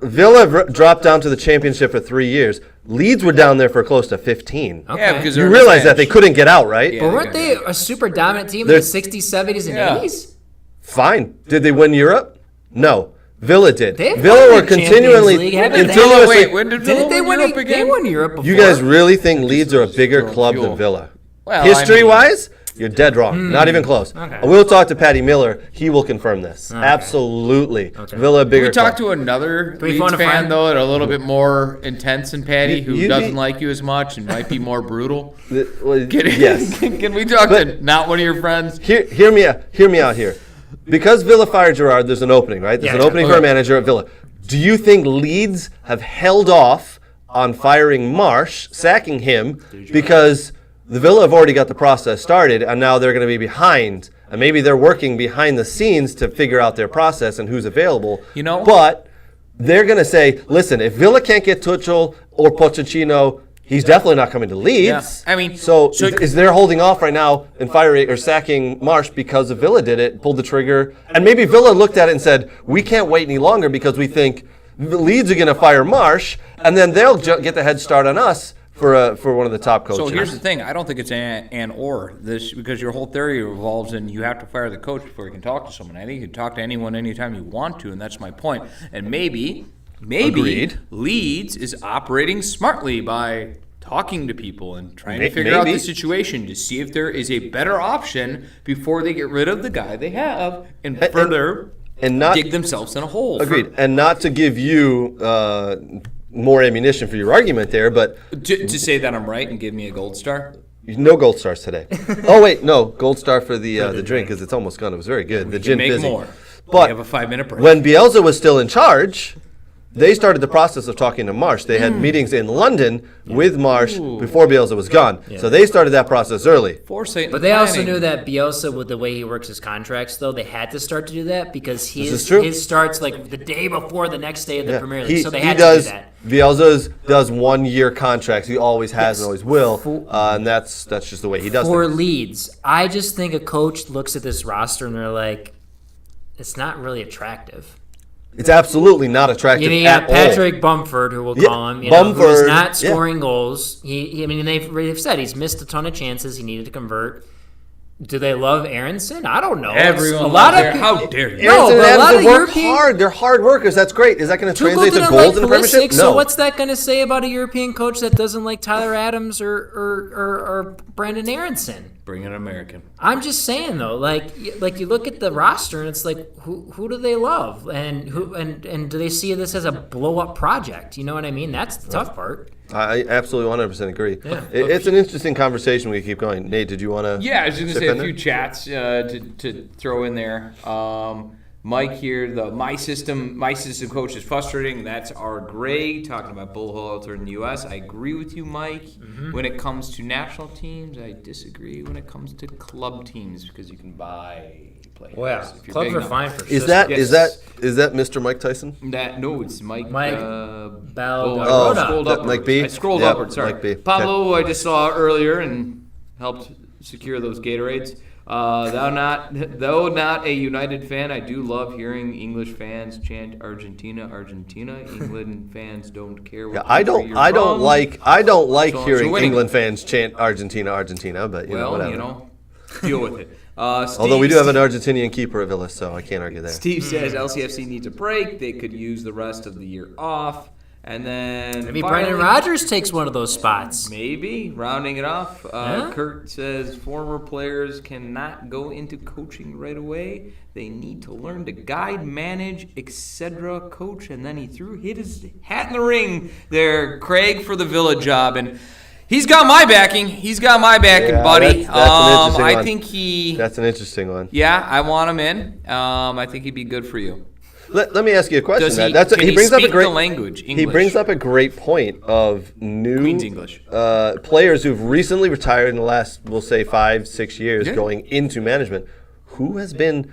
Villa dropped down to the championship for 3 years. Leeds were down there for close to 15. Okay. Yeah, because You they're realize that they bench. couldn't get out, right? Yeah. But weren't they a super dominant team in They're- the 60s, 70s, and Yeah. 80s? Fine. Did they win Europe? No. Villa did. They've Villa won were the Champions continually, League, haven't they? Villa, continuously. wait, when did Didn't Villa they win win? Europe They again? won Europe before. You guys really think Leeds are a bigger club fuel. than Villa? Well, History-wise, you're dead wrong. Not even close. Okay. We'll talk to Patty Miller. He will confirm this. Absolutely. Villa a bigger We talked club. to another we Leeds phone a fan, friend? though, that are a little bit more intense than Patty, who You'd be- doesn't like you as much and might be more brutal. Well, Can, yes. can we talk to not one of your friends? Hear me out here. Because Villa fired Gerrard, there's an opening, right? There's Yeah, an opening for okay. a manager at Villa. Do you think Leeds have held off on firing Marsch, sacking him, because the Villa have already got the process started, and now they're going to be behind, and maybe they're working behind the scenes to figure out their process and who's available. You know? But they're going to say, listen, if Villa can't get Tuchel or Pochettino, he's definitely not coming to Leeds. Yeah. I mean, so so- is they're holding off right now and firing or sacking Marsch because of Villa did it, pulled the trigger, and maybe Villa looked at it and said, we can't wait any longer because we think the Leeds are going to fire Marsch, and then they'll get the head start on us for one of the top coaches. So here's the thing. I don't think it's an or this, because your whole theory revolves in you have to fire the coach before you can talk to someone. I think you can talk to anyone anytime you want to, and that's my point. And maybe Agreed. Leeds is operating smartly by talking to people and trying to figure out Maybe. the situation to see if there is a better option before they get rid of the guy they have and further and not dig themselves in a hole. agreed, and not to give you more ammunition for your argument there, but To say that I'm right and give me a gold star. no gold stars today. Oh wait, no gold star for the drink because it's almost gone. It was very good. The gin Make fizzy. more. But we have a 5-minute break. when Bielsa was still in charge, they started the process of talking to Marsch. They had meetings in London with Marsch before Bielsa was gone. So they started that process early. Foresight, But they also knew that Bielsa, with the way he works his contracts, though, they had to start to do that because is true. his starts like the day before the next day of the Yeah. Premier League. So they he had does, to do that. Bielsa does 1 year contracts. He always has and always will. And that's just the way he does For things. Leeds, I just think a coach looks at this roster and they're like, it's not really attractive. It's absolutely not attractive You at got all. Patrick Bumford, who we'll Yeah, call him, who's Bumford, not yeah. scoring goals. I mean, they've said he's missed a ton of chances. He needed to convert. Do they love Aronson? I don't know. everyone. a lot of loves How dare you? No, Aronson but and a lot Adams of work European- hard. They're hard workers. That's great. Is that going to Tuchel translate to didn't goals like in the Pulisic, Premiership? so No. what's that going to say about a European coach that doesn't like Tyler Adams or Brandon Aronson? Bring an American. I'm just saying though, like you look at the roster and it's like who do they love and who and do they see this as a blow up project? You know what I mean? That's the tough part. I absolutely 100% agree. It's an interesting conversation. We keep going. Nate, did you want to? Yeah, I was going to say a few chats to throw in there. Mike here, my system coach is frustrating. That's our Gray talking about Bullhalter in the U.S. I agree with you, Mike. When it comes to national teams, I disagree. When it comes to club teams, because you can buy players. Well, if you're clubs big are enough. fine for Is systems. that Yes. is that Mr. Mike Tyson? No, it's Mike. Mike I Baldaroda. scrolled that upwards. Mike B? I scrolled Yep, upwards. Sorry, Mike B. Pablo, who I just saw earlier and helped secure those Gatorades. Though not a United fan, I do love hearing English fans chant Argentina, Argentina. England fans don't care. What I country don't you're like So hearing winning. England fans chant Argentina, Argentina. But whatever. Deal with it. Although we do have an Argentinian keeper at Villa, so I can't argue there. Steve says LCFC needs a break. They could use the rest of the year off. And then Maybe finally, Brendan Rodgers takes one of those spots. Maybe. Rounding it off, Yeah. Kurt says former players cannot go into coaching right away. They need to learn to guide, manage, etc. Coach. And then he hit his hat in the ring there, Craig, for the Villa job. And he's got my backing. Yeah, buddy. that's an interesting I one. think That's an interesting one. Yeah, I want him in. I think he'd be good for you. Let me ask you a question. Does he, Matt. can he brings up speak a great the language, English? He brings up a great point of new Queen's English. Players who've recently retired in the last, we'll say, 5-6 years, Yeah. going into management. Who's been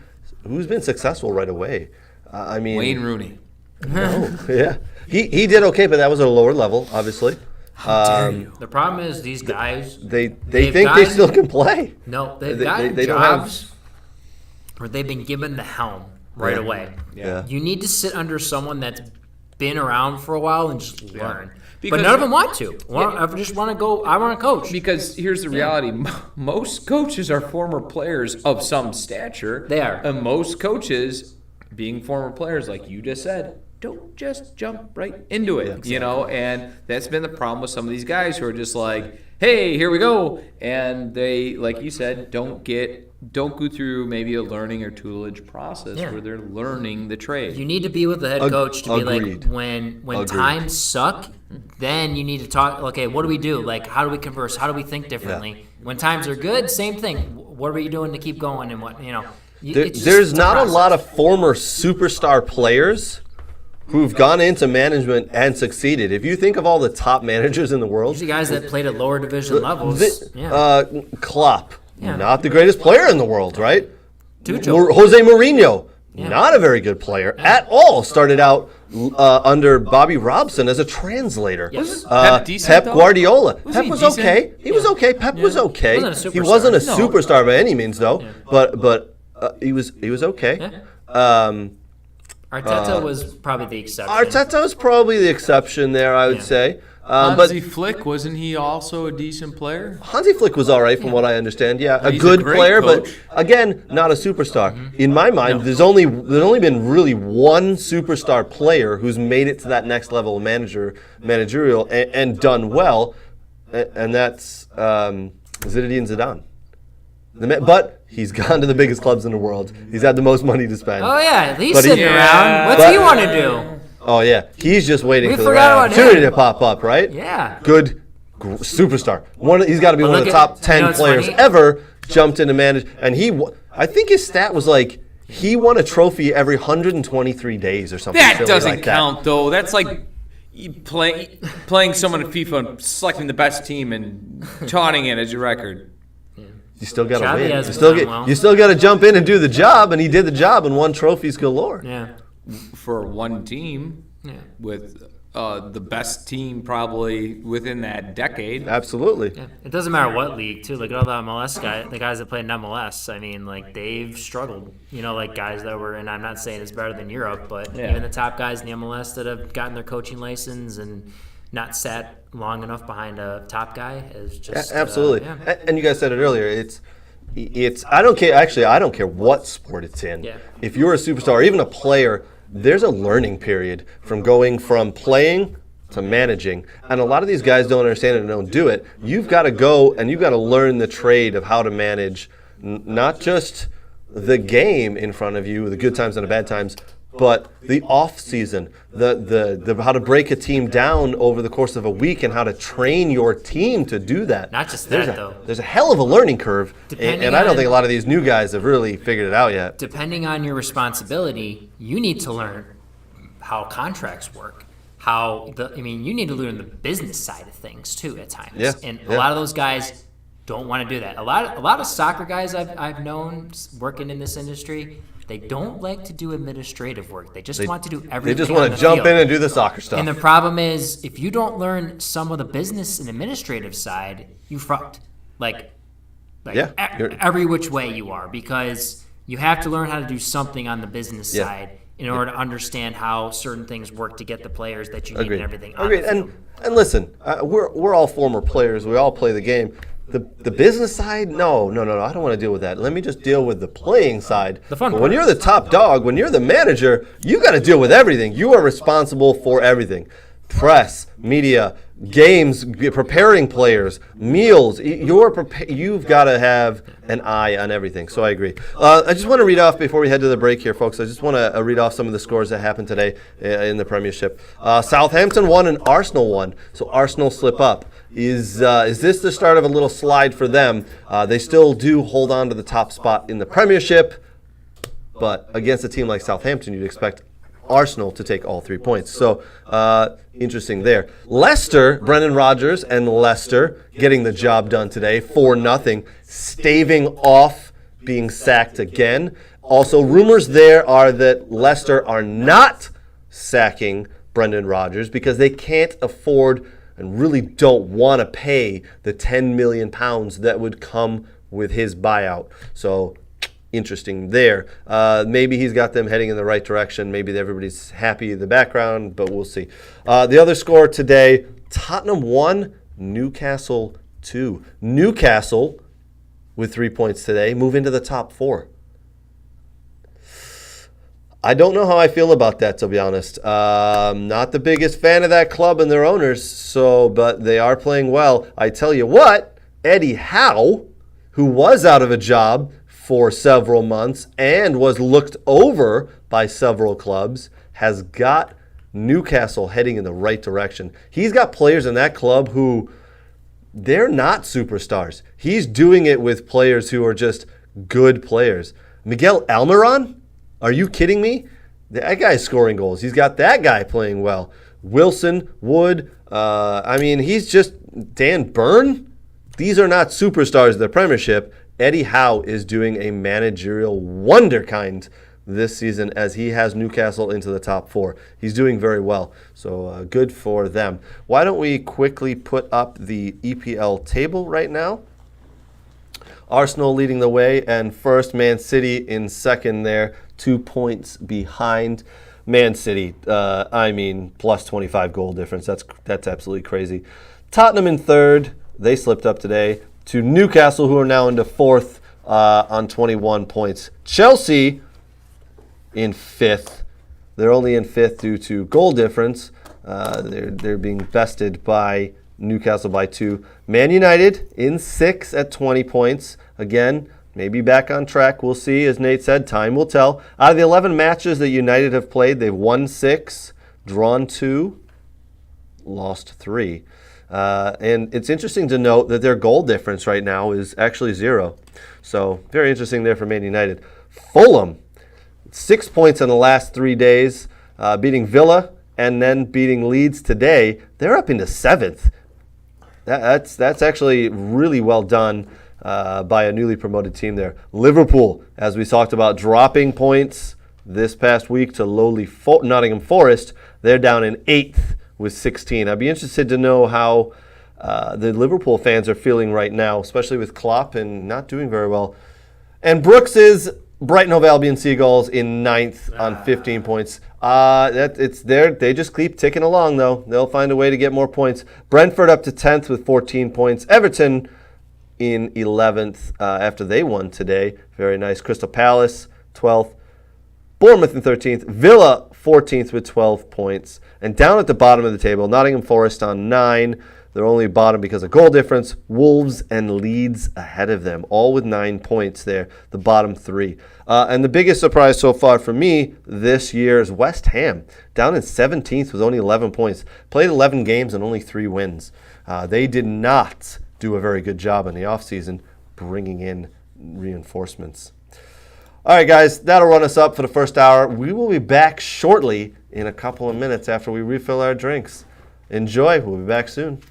successful right away? I mean, Wayne Rooney. no, yeah, he did okay, but that was at a lower level, obviously. The problem is these guys. They They've think they gotten- still can play. No, they've They- gotten they don't have- jobs where they've been given the helm right Yeah. away. Yeah. You need to sit under someone that's been around for a while and just learn. Because- but none of them want to. I just want to go. I want to coach. Because here's the reality: most coaches are former players of some stature. They are. And most coaches, being former players, like you just said, don't just jump right into it. You know, and that's been the problem with some of these guys who are just like, "Hey, here we go," and they, like you said, don't go through maybe a learning or tutelage process Yeah. where they're learning the trade. You need to be with the head coach to be agreed. like, when Agreed. times suck, then you need to talk. Okay, what do we do? Like, how do we converse? How do we think differently? When times are good, same thing. What are you doing to keep going? And what There's not a lot of former superstar players who've gone into management and succeeded. If you think of all the top managers in the world, Usually guys that played at lower division levels. Klopp, Yeah. not the greatest player in the world, right? Tuchel. Jose Mourinho, not a very good player at all. Started out under Bobby Robson as a translator. Yes. Pep decent, Pep though? Guardiola. Was Pep he was decent? okay. He was okay. Pep was okay. Wasn't a He wasn't a superstar. No. superstar by any means, though. But he was okay. Arteta was probably the exception. Arteta was probably the exception there, I would say. But Hansi Flick, wasn't he also a decent player? Hansi Flick was all right, from what I understand. Yeah, a He's good a great player, coach. but again, not a superstar. In my mind, there's only been really one superstar player who's made it to that next level of managerial and done well, and that's Zinedine Zidane. But he's gone to the biggest clubs in the world. He's had the most money to spend. Oh yeah, he's But he- sitting around. What's But- he want to do? Oh yeah, he's just waiting We for the forgot right about opportunity him. to pop up, right? Yeah. Good superstar. He's got to be But one of look the at- top 10 you know what's players funny? ever jumped into manage. And I think his stat was like he won a trophy every 123 days or something. That silly doesn't like that. count, though. That's like you playing someone in FIFA and selecting the best team and taunting it as your record. You still got to Xavi win. hasn't done well. You still got to jump in and do the job, and he did the job and won trophies galore. Yeah. For one team with the best team probably within that decade. Absolutely. Yeah. It doesn't matter what league, too. Look at all the MLS guys, the guys that played in MLS. I mean, like, they've struggled. You know, like guys that were, and I'm not saying it's better than Europe, but even the top guys in the MLS that have gotten their coaching license and not sat long enough behind a top guy is just Absolutely. yeah. And you guys said it earlier. It's I don't care. Actually, I don't care what sport it's in. Yeah. If you're a superstar or even a player, there's a learning period from going from playing to managing. And a lot of these guys don't understand it and don't do it. You've got to go and you've got to learn the trade of how to manage not just the game in front of you, the good times and the bad times, but the off season, the how to break a team down over the course of a week and how to train your team to do that. Not just There's that, a, though. There's a hell of a learning curve, Depending and I don't on- think a lot of these new guys have really figured it out yet. Depending on your responsibility, you need to learn how contracts work. You need to learn the business side of things too at times. Yeah, And yeah. a lot of those guys don't want to do that. A lot of soccer guys I've known working in this industry, they don't like to do administrative work. They just want to do everything. They just on want the to jump field. in and do the soccer stuff. And the problem is, if you don't learn some of the business and administrative side, you fucked. Yeah, you're- Every which way you are, because you have to learn how to do something on the business Yeah. side in order to understand how certain things work to get the players that you need Agreed. and everything. on Agreed. the field. And listen, we're all former players. We all play the game. The business side, no. I don't want to deal with that. Let me just deal with the playing side. The fun But when part. you're the top dog, when you're the manager, you got to deal with everything. You are responsible for everything. press, media, games, preparing players, meals. You've got to have an eye on everything. So I agree. I just want to read off before we head to the break here, folks. I just want to read off some of the scores that happened today in the Premiership. Southampton won and Arsenal won. So Arsenal slip up. Is this the start of a little slide for them? They still do hold on to the top spot in the Premiership, but against a team like Southampton, you'd expect Arsenal to take all 3 points. So interesting there. Leicester, Brendan Rodgers and Leicester getting the job done today, 4-0, staving off being sacked again. Also, rumors there are that Leicester are not sacking Brendan Rodgers because they can't afford and really don't want to pay the £10 million that would come with his buyout. So interesting there. Maybe he's got them heading in the right direction. Maybe everybody's happy in the background, but we'll see. The other score today, Tottenham 1, Newcastle 2. Newcastle, with 3 points today, move into the top 4. I don't know how I feel about that, to be honest. Not the biggest fan of that club and their owners, but they are playing well. I tell you what, Eddie Howe, who was out of a job for several months and was looked over by several clubs, has got Newcastle heading in the right direction. He's got players in that club who, they're not superstars. He's doing it with players who are just good players. Miguel Almiron? Are you kidding me? That guy's scoring goals. He's got that guy playing well. Wilson, Wood, he's just Dan Burn. These are not superstars of the Premiership. Eddie Howe is doing a managerial wonderkind this season as he has Newcastle into the top 4. He's doing very well, so good for them. Why don't we quickly put up the EPL table right now? Arsenal leading the way, and first Man City in second there, 2 points behind. Man City, plus 25 goal difference. That's absolutely crazy. Tottenham in third. They slipped up today to Newcastle, who are now into fourth on 21 points. Chelsea in fifth. They're only in fifth due to goal difference. They're being bested by Newcastle by 2. Man United in 6 at 20 points. Again, maybe back on track. We'll see. As Nate said, time will tell. Out of the 11 matches that United have played, they've won 6, drawn 2, lost 3. And it's interesting to note that their goal difference right now is actually 0. So very interesting there for Man United. Fulham, 6 points in the last 3 days, beating Villa and then beating Leeds today. They're up into 7th. That's actually really well done by a newly promoted team there. Liverpool, as we talked about, dropping points this past week to lowly Nottingham Forest. They're down in 8th with 16. I'd be interested to know how the Liverpool fans are feeling right now, especially with Klopp and not doing very well. And Brooks's Brighton Hove Albion Seagulls in 9th on 15 points. They just keep ticking along, though. They'll find a way to get more points. Brentford up to 10th with 14 points. Everton in 11th after they won today. Very nice. Crystal Palace, 12th. Bournemouth in 13th. Villa, 14th with 12 points. And down at the bottom of the table, Nottingham Forest on 9. They're only bottom because of goal difference. Wolves and Leeds ahead of them, all with 9 points there, the bottom 3. And the biggest surprise so far for me this year is West Ham, down in 17th with only 11 points. Played 11 games and only 3 wins. They did not do a very good job in the offseason bringing in reinforcements. All right, guys, that'll run us up for the first hour. We will be back shortly in a couple of minutes after we refill our drinks. Enjoy. We'll be back soon.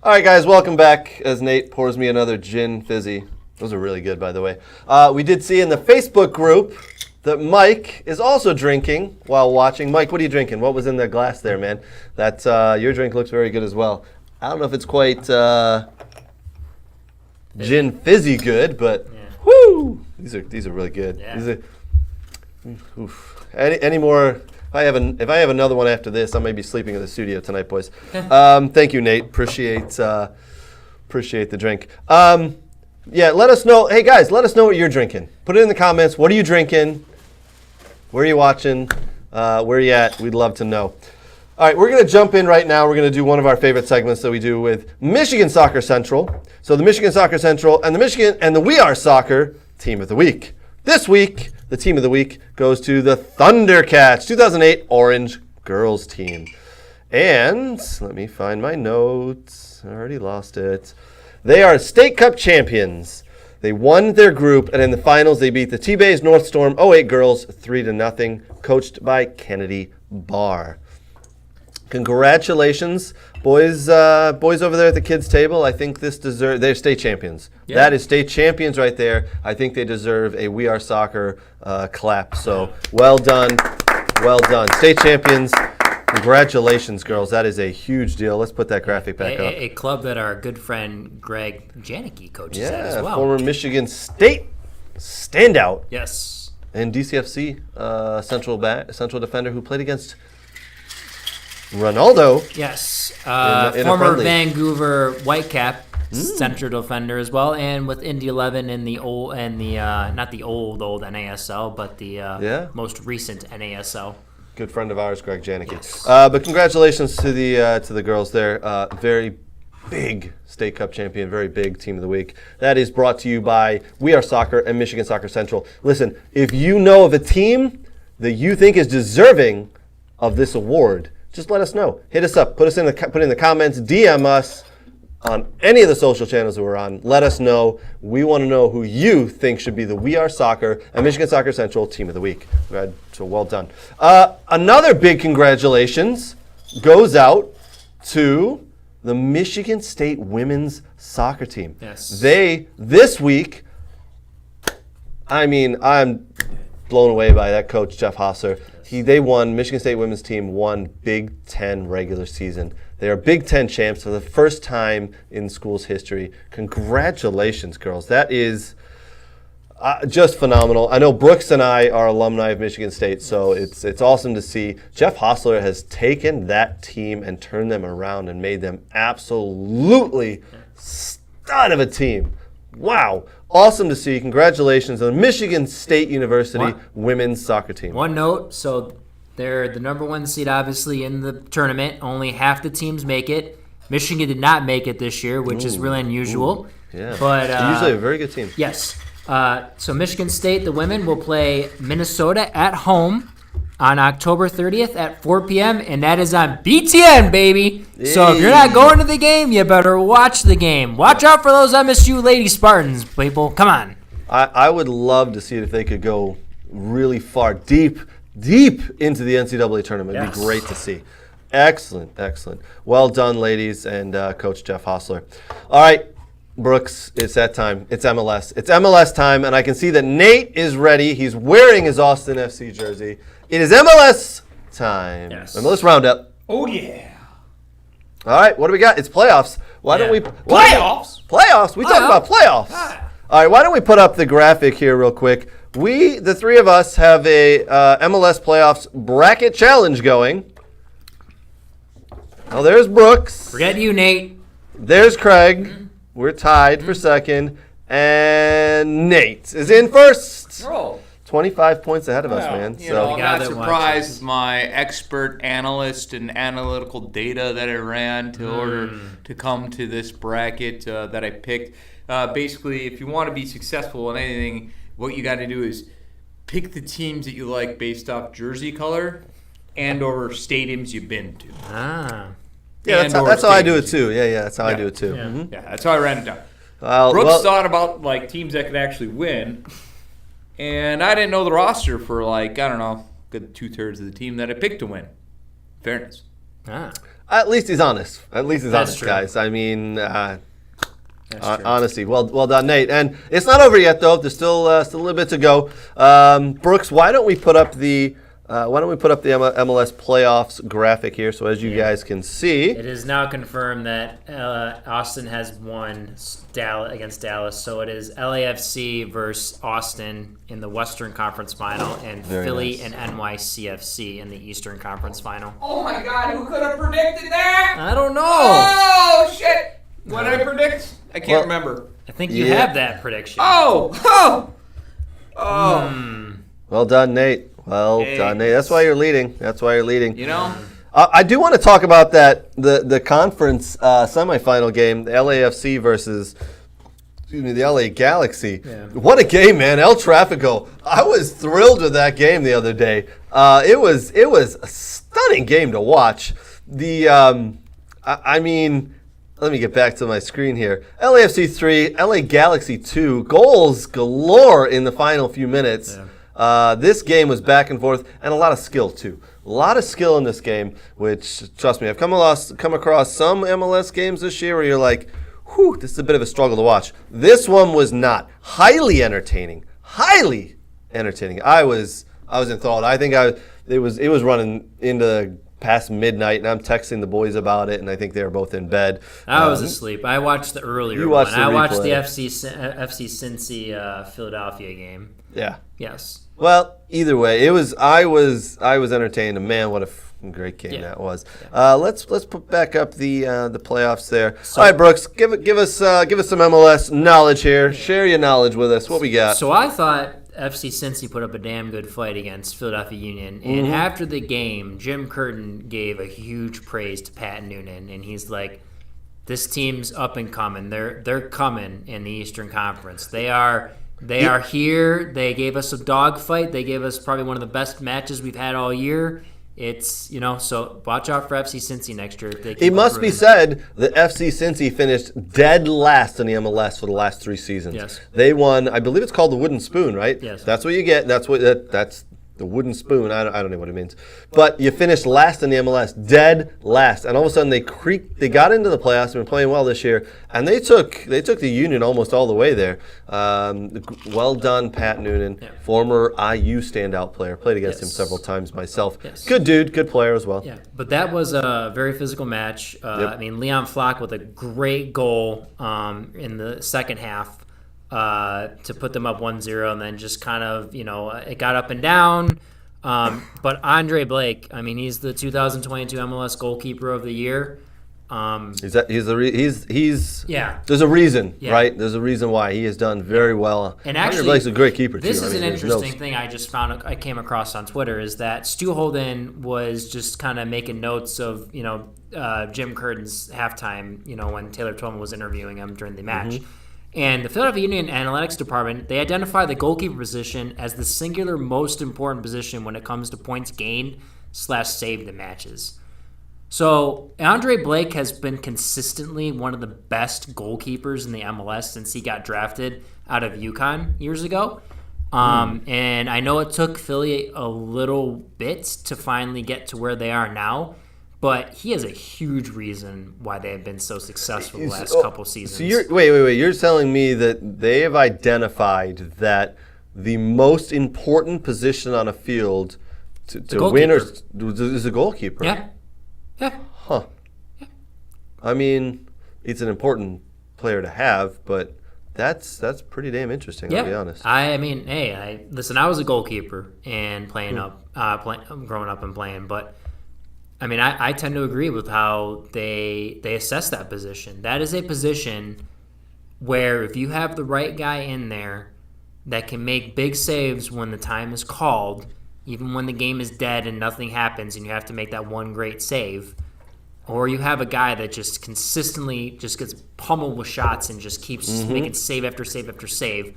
All right, guys, welcome back as Nate pours me another gin fizzy. Those are really good, by the way. We did see in the Facebook group that Mike is also drinking while watching. Mike, what are you drinking? What was in the glass there, man? That your drink looks very good as well. I don't know if it's quite gin fizzy good, but whoo! These are really good. Yeah. These are, oof. Any more? If I have another one after this, I may be sleeping in the studio tonight, boys. Thank you, Nate. Appreciate the drink. Yeah, let us know. Hey, guys, let us know what you're drinking. Put it in the comments. What are you drinking? Where are you watching? Where are you at? We'd love to know. All right, we're going to jump in right now. We're going to do one of our favorite segments that we do with Michigan Soccer Central. So the Michigan Soccer Central and the We Are Soccer Team of the Week. This week, the Team of the Week goes to the Thundercats, 2008 Orange Girls Team. And let me find my notes. I already lost it. They are State Cup champions. They won their group, and in the finals, they beat the T-Bays North Storm 08 girls 3-0, coached by Kennedy Barr. Congratulations, boys over there at the kids' table. I think they're state champions. Yeah. That is state champions right there. I think they deserve a We Are Soccer clap. So well done. Well done. State champions. Congratulations, girls. That is a huge deal. Let's put that graphic back up. A club that our good friend Greg Janicki coaches at as well. Former Michigan State standout. Yes. And DCFC central defender who played against Ronaldo. Yes. In former Vancouver Whitecap central defender as well, and with Indy 11 in the old not the old NASL, but the most recent NASL. Good friend of ours, Greg Janicki. Yes. But congratulations to the girls there. Very big State Cup champion, very big Team of the Week. That is brought to you by We Are Soccer and Michigan Soccer Central. Listen, if you know of a team that you think is deserving of this award, just let us know. Hit us up. Put it in the comments. DM us on any of the social channels that we're on. Let us know. We want to know who you think should be the We Are Soccer and Michigan Soccer Central Team of the Week. So well done. Another big congratulations goes out to the Michigan State women's soccer team. Yes. This week, I'm blown away by that coach, Jeff Hosser. Michigan State women's team won Big Ten regular season. They are Big Ten champs for the first time in school's history. Congratulations, girls. That is just phenomenal. I know Brooks and I are alumni of Michigan State, so it's awesome to see. Jeff Hostler has taken that team and turned them around and made them absolutely stud of a team. Wow. Awesome to see. Congratulations on the Michigan State University women's soccer team. One note, so they're the number one seed, obviously, in the tournament. Only half the teams make it. Michigan did not make it this year, which is really unusual. Yeah, but they're usually a very good team. Yes. So Michigan State, the women, will play Minnesota at home on October 30th at 4 p.m., and that is on BTN, baby. Hey. So if you're not going to the game, you better watch the game. Watch out for those MSU Lady Spartans, people. Come on. I would love to see if they could go really far, deep into the NCAA tournament. It'd be great to see. Excellent. Well done, ladies, and Coach Jeff Hostler. All right, Brooks, it's that time. It's MLS. It's MLS time, and I can see that Nate is ready. He's wearing his Austin FC jersey. It is MLS time. Yes. MLS Roundup. Oh, yeah. All right, what do we got? It's playoffs. Why don't we... Playoffs? Playoffs? We talk about playoffs. All right, why don't we put up the graphic here real quick. We, the three of us, have a MLS Playoffs bracket challenge going. Oh, there's Brooks. Forget you, Nate. There's Craig. We're tied for second. And Nate is in first. Oh. 25 points ahead of us, man. I'm not surprised with my expert analyst and analytical data that I ran to order to come to this bracket that I picked. Basically, if you want to be successful in anything, what you got to do is pick the teams that you like based off jersey color and or stadiums you've been to. Yeah, that's how I do it too. Yeah, that's how I do it too. Yeah, that's how I ran it down. Brooks thought about like teams that could actually win, and I didn't know the roster for good 2/3 of the team that I picked to win. Fairness. At least he's honest. At least he's That's honest, true. guys. I mean, That's true. honesty. Well done, Nate. And it's not over yet, though. There's still a little bit to go. Brooks, why don't we put up the MLS playoffs graphic here, so as you guys can see. It is now confirmed that Austin has won against Dallas. So it is LAFC versus Austin in the Western Conference Final, and Very Philly nice. and NYCFC in the Eastern Conference Final. Oh my God, who could have predicted that? I don't know. Oh, shit. What did I predict? I can't remember. I think you Yeah. have that prediction. Oh. Well done, Nate. Well Hey. done, Nate. That's why you're leading. You know? I do want to talk about the conference semifinal game, the LAFC versus the LA Galaxy. Yeah. What a game, man! El Traffico. I was thrilled with that game the other day. It was a stunning game to watch. I mean, let me get back to my screen here. LAFC 3, LA Galaxy 2. Goals galore in the final few minutes. Yeah. This game was back and forth, and a lot of skill too. A lot of skill in this game, which, trust me, I've come across some MLS games this year where you're like, whew, this is a bit of a struggle to watch. This one was not. Highly entertaining. Highly entertaining. I was enthralled. I think it was running into past midnight, and I'm texting the boys about it, and I think they were both in bed. I was asleep. I watched the earlier You one. watched the I watched the replay. FC Cincy Philadelphia game. Yeah. Yes. Well, either way, I was entertained, and man, what a great game that was. Let's put back up the playoffs there. All right, Brooks, give us some MLS knowledge here. Share your knowledge with us. What we got? So I thought FC Cincy put up a damn good fight against Philadelphia Union. And after the game, Jim Curtin gave a huge praise to Pat Noonan, and he's like, this team's up and coming. They're coming in the Eastern Conference. They are here. They gave us a dogfight. They gave us probably one of the best matches we've had all year. It's, so watch out for FC Cincy next year. If they keep It must be improving. said that FC Cincy finished dead last in the MLS for the last 3 seasons. Yes. They won, I believe it's called the Wooden Spoon, right? Yes. That's what you get. That's the Wooden Spoon. I don't know what it means. But you finished last in the MLS, dead last. And all of a sudden they got into the playoffs and been playing well this year. And they took the Union almost all the way there. Well done, Pat Noonan, former IU standout player. Played against him several times myself. Yes. Good dude, good player as well. Yeah, but that was a very physical match. I mean, Leon Flock with a great goal in the second half to put them up 1-0, and then just kind of, it got up and down. But Andre Blake, I mean, he's the 2022 MLS goalkeeper of the year. He's Yeah. There's a reason, Yeah. right? There's a reason why he has done very well. And Andre actually, Blake's a great keeper too. This I is mean, an there's interesting thing I just found. I came across on Twitter is that Stu Holden was just kind of making notes of Jim Curtin's halftime. When Taylor Twellman was interviewing him during the match. And the Philadelphia Union Analytics Department, they identify the goalkeeper position as the singular most important position when it comes to points gained / saved in matches. So Andre Blake has been consistently one of the best goalkeepers in the MLS since he got drafted out of UConn years ago. And I know it took Philly a little bit to finally get to where they are now, but he has a huge reason why they have been so successful the last couple seasons. So wait. You're telling me that they have identified that the most important position on a field to win is a goalkeeper. Yeah. Huh. I mean, it's an important player to have, but that's pretty damn interesting. I'll be honest. I mean, hey, I was a goalkeeper and growing up and playing, but I mean, I tend to agree with how they assess that position. That is a position where if you have the right guy in there that can make big saves when the time is called, even when the game is dead and nothing happens and you have to make that one great save, or you have a guy that just consistently just gets pummeled with shots and just keeps making save after save after save,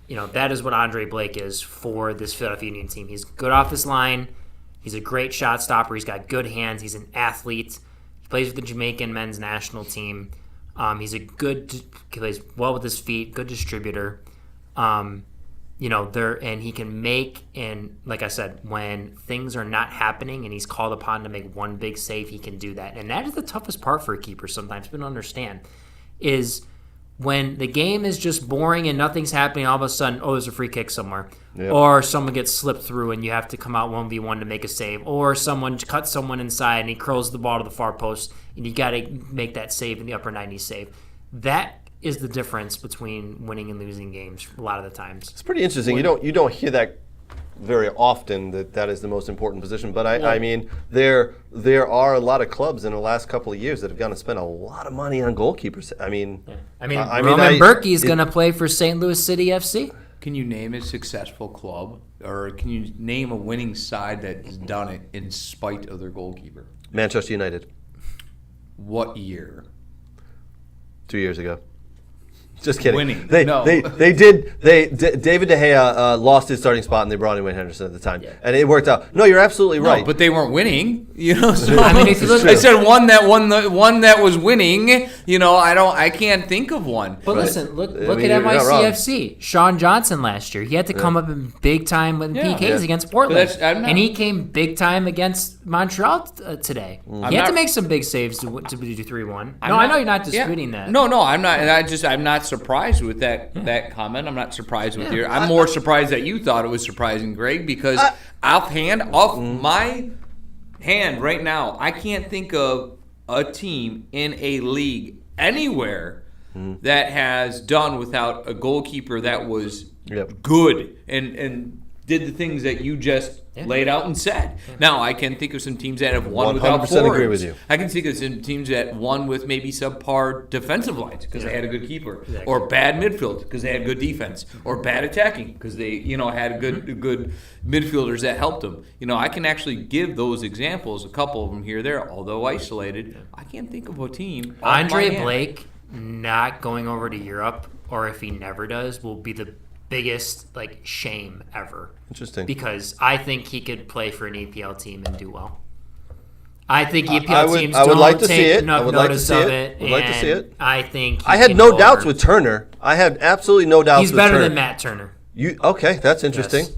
that is what Andre Blake is for this Philadelphia Union team. He's good off his line. He's a great shot stopper. He's got good hands. He's an athlete. He plays with the Jamaican men's national team. He plays well with his feet, good distributor. and he can make, and like I said, when things are not happening and he's called upon to make one big save, he can do that. And that is the toughest part for a keeper sometimes. People don't understand is when the game is just boring and nothing's happening, all of a sudden, there's a free kick somewhere. Yep. Or someone gets slipped through and you have to come out 1v1 to make a save. Or someone cuts someone inside and he curls the ball to the far post and you got to make that save in the upper 90s save. That is the difference between winning and losing games a lot of the times. It's pretty interesting. You don't hear that very often, that is the most important position. But I mean, there are a lot of clubs in the last couple of years that have gone to spend a lot of money on goalkeepers. Roman Berkey is going to play for St. Louis City FC. Can you name a successful club, or can you name a winning side that has done it in spite of their goalkeeper? Manchester United. What year? 2 years ago. Just kidding. Winning. David De Gea lost his starting spot and they brought in Wayne Henderson at the time, and it worked out. No, you're absolutely right. No, but they weren't winning. So if you look, I said one that was winning. I can't think of one. But listen, look at NYCFC. Sean Johnson last year, he had to come up in big time with PKs against Portland, and he came big time against Montreal today. He had to make some big saves to do 3-1. I know you're not disputing that. No, I'm not. And I'm not surprised with that comment. I'm not surprised with your. I'm more surprised that you thought it was surprising, Greg, because off my hand right now, I can't think of a team in a league anywhere that has done without a goalkeeper that was good and did the things that you just laid out and said. Now, I can think of some teams that have won without forwards. 100% agree with you. I can think of some teams that won with maybe subpar defensive lines because they had a good keeper, or bad midfield because they had good defense, or bad attacking because they had good midfielders that helped them. I can actually give those examples, a couple of them here or there, although isolated. I can't think of a team. Andre Blake not going over to Europe, or if he never does, will be the biggest shame ever. Interesting. Because I think he could play for an EPL team and do well. I think EPL teams don't take enough notice of it. I would like to see it. I think I had no doubts with Turner. I had absolutely no doubts with Turner. He's better than Matt Turner. Okay, that's interesting. Yes.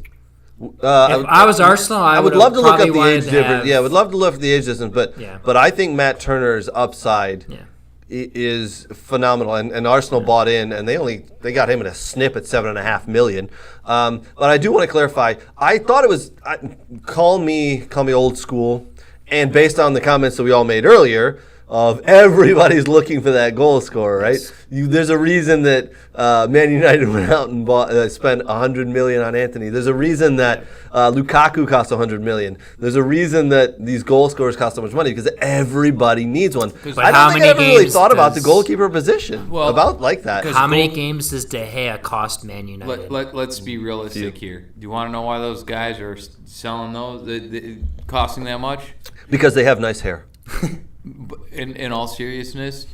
If I was Arsenal, I would love to look up the age difference. Yeah, I would love to look at the age difference, but I think Matt Turner's upside is phenomenal, and Arsenal bought in, and they got him in a snip at $7.5 million. But I do want to clarify. I thought it was call me old school, and based on the comments that we all made earlier, of everybody's looking for that goal scorer, right? Yes. There's a reason that Man United went out and spent $100 million on Anthony. There's a reason that Lukaku cost $100 million. There's a reason that these goal scorers cost so much money, because everybody needs one. I don't think I ever really thought about the goalkeeper position like that. How many games does De Gea cost Man United? Let's be realistic here. Do you want to know why those guys are selling those, costing that much? Because they have nice hair. In all seriousness,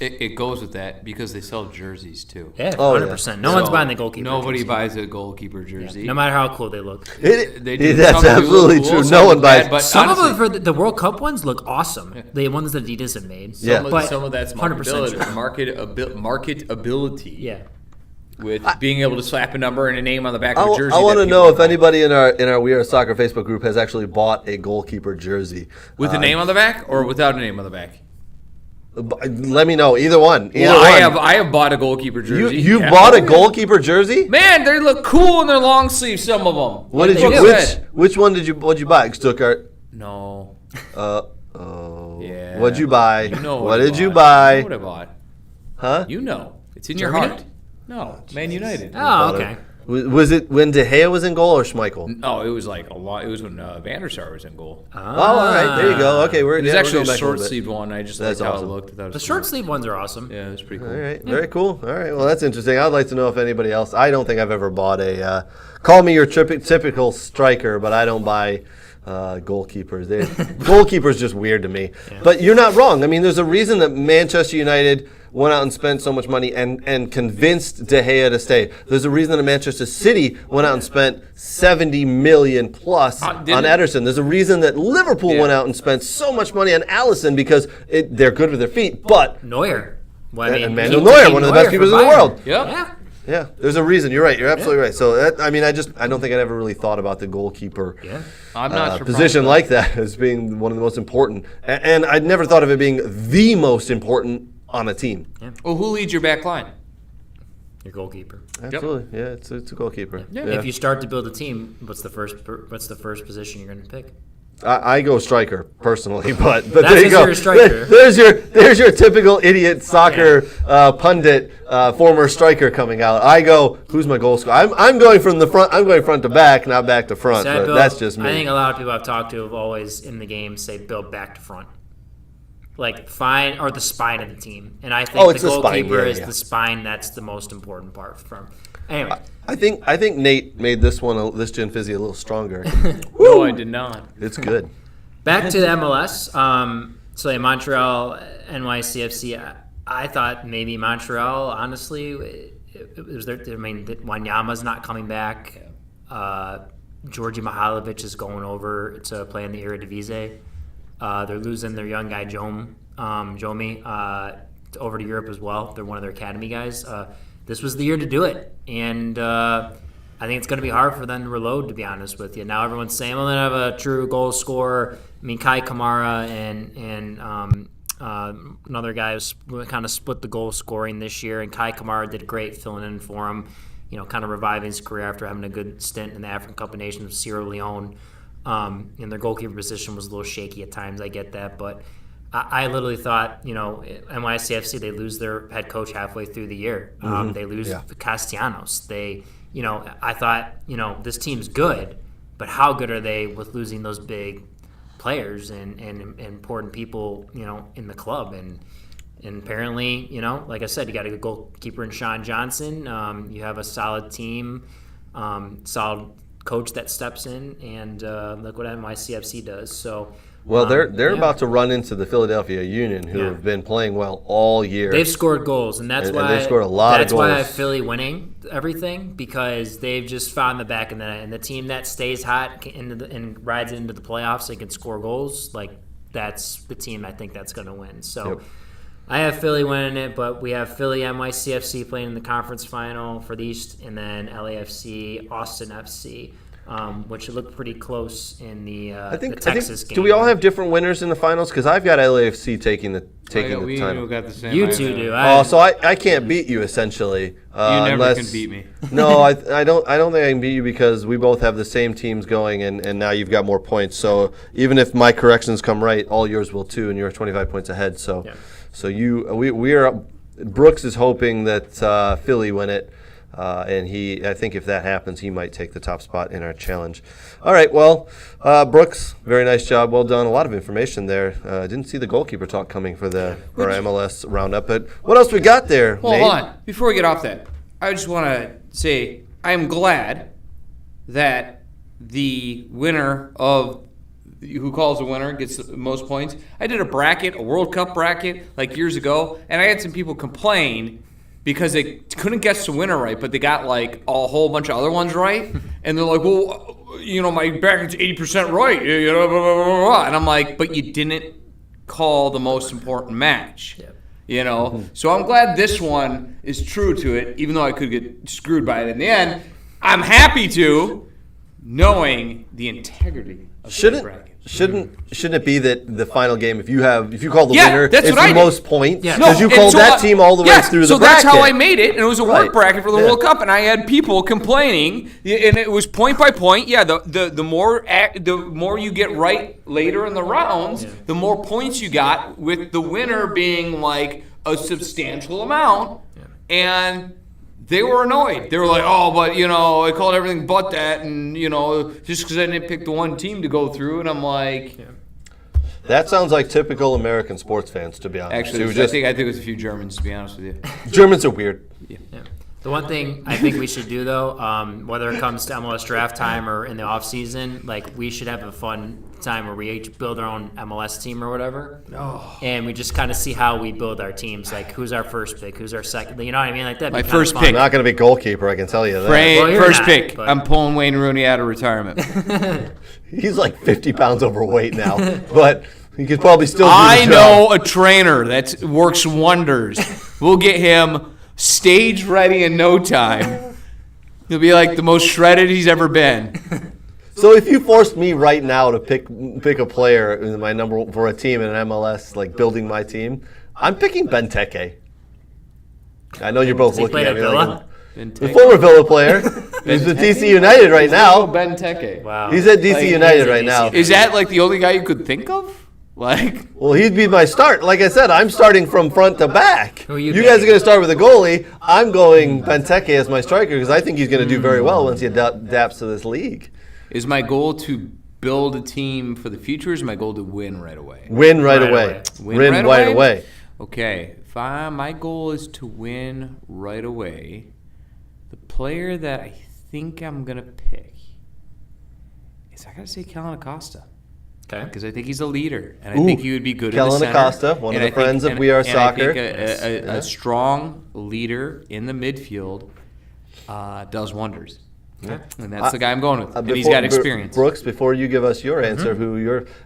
it goes with that because they sell jerseys too. Yeah, 100%. No one's buying the goalkeeper. Nobody buys a goalkeeper jersey, no matter how cool they look. That's absolutely true. No one buys. But some of them for the World Cup ones look awesome. Yeah. The ones that Adidas have made. Some of that's marketability. Yeah. With being able to slap a number and a name on the back of a jersey. I want to know if anybody in our We Are Soccer Facebook group has actually bought a goalkeeper jersey. With a name on the back or without a name on the back? Let me know. Either one. I have bought a goalkeeper jersey. You bought a goalkeeper jersy? Man, they look cool in their long sleeves, some of them. Which one did you buy? Stuttgart? No. Yeah. What'd you buy? What did you buy? What I bought? Huh? It's in your heart. No, Man United. Oh, okay. Was it when De Gea was in goal or Schmeichel? No, it was like a lot. It was when Van der Sar was in goal. Oh, all right. There you go. Okay, it was actually a short-sleeved one. I just liked how it looked. The short-sleeved ones are awesome. Yeah, it was pretty cool. All right, very cool. All right, well, that's interesting. I'd like to know if anybody else. I don't think I've ever bought a. Call me your typical striker, but I don't buy goalkeepers. Goalkeepers just weird to me. Yeah. But you're not wrong. I mean, there's a reason that Manchester United went out and spent so much money and convinced De Gea to stay. There's a reason that Manchester City went out and spent $70 million plus on Ederson. There's a reason that Liverpool went out and spent so much money on Alisson because they're good with their feet. But Neuer. And Manuel Neuer, one of the best keepers in the world. Yep. Yeah. Yeah, there's a reason. You're right. You're absolutely right. So, I don't think I'd ever really thought about the goalkeeper I'm not position like that as being one of the most important. And I'd never thought of it being the most important on a team. Yeah. Well, who leads your back line? Your goalkeeper. Absolutely. Yeah, it's a goalkeeper. Yeah. If you start to build a team, what's the first position you're going to pick? I go striker personally, but That's there you go. you're a striker. There's your typical idiot soccer pundit, former striker coming out. I go, who's my goal scorer? I'm going from the front. I'm going front to back, not back to front. So But that's just me. I think a lot of people I've talked to have always in the game say build back to front, like the spine of the team. And I think it's the the spine, goalkeeper yeah, is yeah. the spine. That's the most important part. Anyway. I think Nate made this Gen Fizzy a little stronger. No, I did not. It's good. Back to the MLS. So in Montreal, NYCFC. I thought maybe Montreal. Honestly, it was their. I mean, Wanyama's not coming back. Georgi Mihailovic is going over to play in the Eredivisie. They're losing their young guy Jomi over to Europe as well. They're one of their academy guys. This was the year to do it, and I think it's going to be hard for them to reload, to be honest with you. Now everyone's saying, well, they have a true goal scorer. I mean, Kai Kamara and another guy who kind of split the goal scoring this year, and Kai Kamara did great filling in for him, kind of reviving his career after having a good stint in the African Cup of Nations with Sierra Leone. And their goalkeeper position was a little shaky at times. I get that, but I literally thought, NYCFC, they lose their head coach halfway through the year. They lose Castellanos. I thought, this team's good, but how good are they with losing those big players and important people, in the club? And apparently, like I said, you got a good goalkeeper in Sean Johnson. You have a solid team, solid coach that steps in, and look what NYCFC does. So. Well, they're about to run into the Philadelphia Union, who have been playing well all year. They've scored goals, and that's why they've scored a lot of goals. That's why I have Philly winning everything, because they've just found the back of the net. And the team that stays hot and rides into the playoffs and can score goals, that's the team I think that's going to win. So I have Philly winning it, but we have Philly NYCFC playing in the conference final for the East, and then LAFC, Austin FC. Which looked pretty close in the Texas game. Do we all have different winners in the finals? Because I've got LAFC taking the title. We got the same. You two do. So I can't beat you, essentially. You never can beat me. No, I don't think I can beat you, because we both have the same teams going, and now you've got more points. So even if my corrections come right, all yours will too, and you're 25 points ahead. So we are. Brooks is hoping that Philly win it. And I think if that happens, he might take the top spot in our challenge. All right, well, Brooks, very nice job. Well done. A lot of information there. Didn't see the goalkeeper talk coming for our MLS roundup, but what else we got there, Nate? Hold on. Before we get off that, I just want to say I am glad that the winner of who calls a winner gets the most points. I did a World Cup bracket years ago, and I had some people complain because they couldn't guess the winner right, but they got a whole bunch of other ones right, and they're like, well, my bracket's 80% right, blah, blah, blah, blah. And I'm like, but you didn't call the most important match, So I'm glad this one is true to it, even though I could get screwed by it in the end. I'm happy to, knowing the integrity of the bracket. Shouldn't it be that the final game, if you call the winner, that's it's what the most points? Yeah. Because you called that team all the way through the bracket. So that's how I made it, and it was a work bracket for the World Cup, and I had people complaining, and it was point by point. Yeah, the more you get right later in the rounds, the more points you got, with the winner being a substantial amount, and they were annoyed. They were like, oh, but, I called everything but that, and, just because I didn't pick the one team to go through, and I'm like... That sounds like typical American sports fans, to be honest. Actually, I think it was a few Germans, to be honest with you. Germans are weird. Yeah. The one thing I think we should do, though, whether it comes to MLS draft time or in the off season, we should have a fun time where we each build our own MLS team or whatever, and we just kind of see how we build our teams. Who's our first pick, who's our second, you know what I mean? That. My first pick. I'm not going to be goalkeeper, I can tell you that. First pick. But I'm pulling Wayne Rooney out of retirement. He's 50 pounds overweight now, but he could probably still do the I job. know a trainer that works wonders. We'll get him stage ready in no time. He'll be like the most shredded he's ever been. So if you forced me right now to pick a player in my number for a team in an MLS, like building my team, I'm picking Benteke. I know you're both looking at me like the former Villa player. He's with DC United right now. Benteke. Wow. He's at DC United right now. Is that like the only guy you could think of? Like, Well, he'd be my start. Like I said, I'm starting from front to back. Who are You you guys are picking? going to start with a goalie. I'm going Benteke as my striker because I think he's going to do very well once he adapts to this league. is my goal to build a team for the future? Or is my goal to win right away? Win right Right away. away. Win right right away? away. Okay, my goal is to win right away. The player that I think I'm gonna pick is I gotta say Kellen Acosta. Okay. Because I think he's a leader, and I Ooh, think he would be good in the Kellen center. Acosta, one of And the I friends of and- We Are and Soccer. I think Yeah. a strong leader in the midfield does wonders. Okay. And that's the guy I'm going with. And he's Before- got experience. Brooks, before you give us your answer,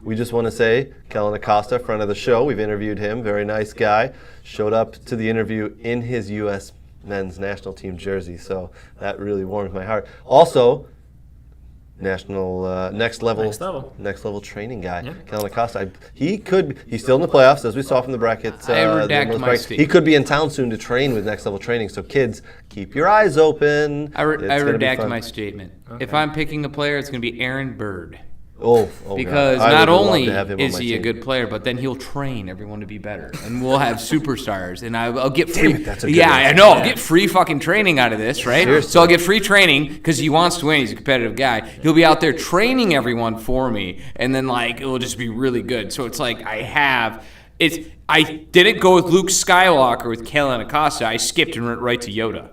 we just want to say Kellen Acosta, friend of the show. We've interviewed him. Very nice guy. Showed up to the interview in his U.S. men's national team jersey, so that really warms my heart. Also, national next level training guy. Yeah. Kellen Acosta. He's still in the playoffs, as we saw from the brackets. I redact the MLS my brackets. state. He could be in town soon to train with next level training. So kids, keep your eyes open. I It's gonna be redact fun. my statement. If I'm picking a player, it's going to be Aaron Bird. Oh, Because God. I not would love only to have him on is my he a team. good player, but then he'll train everyone to be better, and we'll have superstars. And I'll get free. it, that's a good yeah, answer. I know. I'll get free fucking training out of this, right? Seriously. So I'll get free training because he wants to win. He's a competitive guy. He'll be out there training everyone for me, and then like it will just be really good. So it's like I didn't go with Luke Skywalker with Kellen Acosta. I skipped and went right to Yoda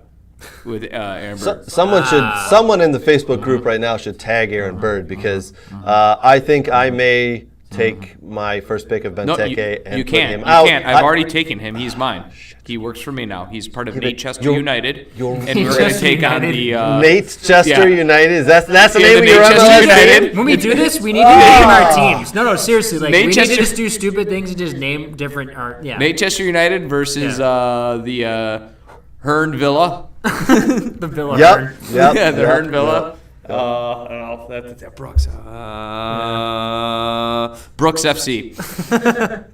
with Aaron Bird. Someone in the Facebook group right now should tag Aaron Bird because I think I may take my first pick of No, Benteke and you put can't. him You out. can't. I've already taken him. He's mine. He works for me now. He's part of Nate Chester United, and we're going to Chester take on United. the Nate Chester yeah. United. That's the Yeah, name the of your Nate Chester MLS United. team? When we do this, we need to name our teams. No, seriously. Like Nate we need Chester- to just do stupid things and just name different. Yeah. Nate Chester United versus the Hearn Villa. the Villa. Yep. Herd. Yep. Yeah, the yep, Hearn Villa. yep. I don't know if that's Brooks. Brooks FC.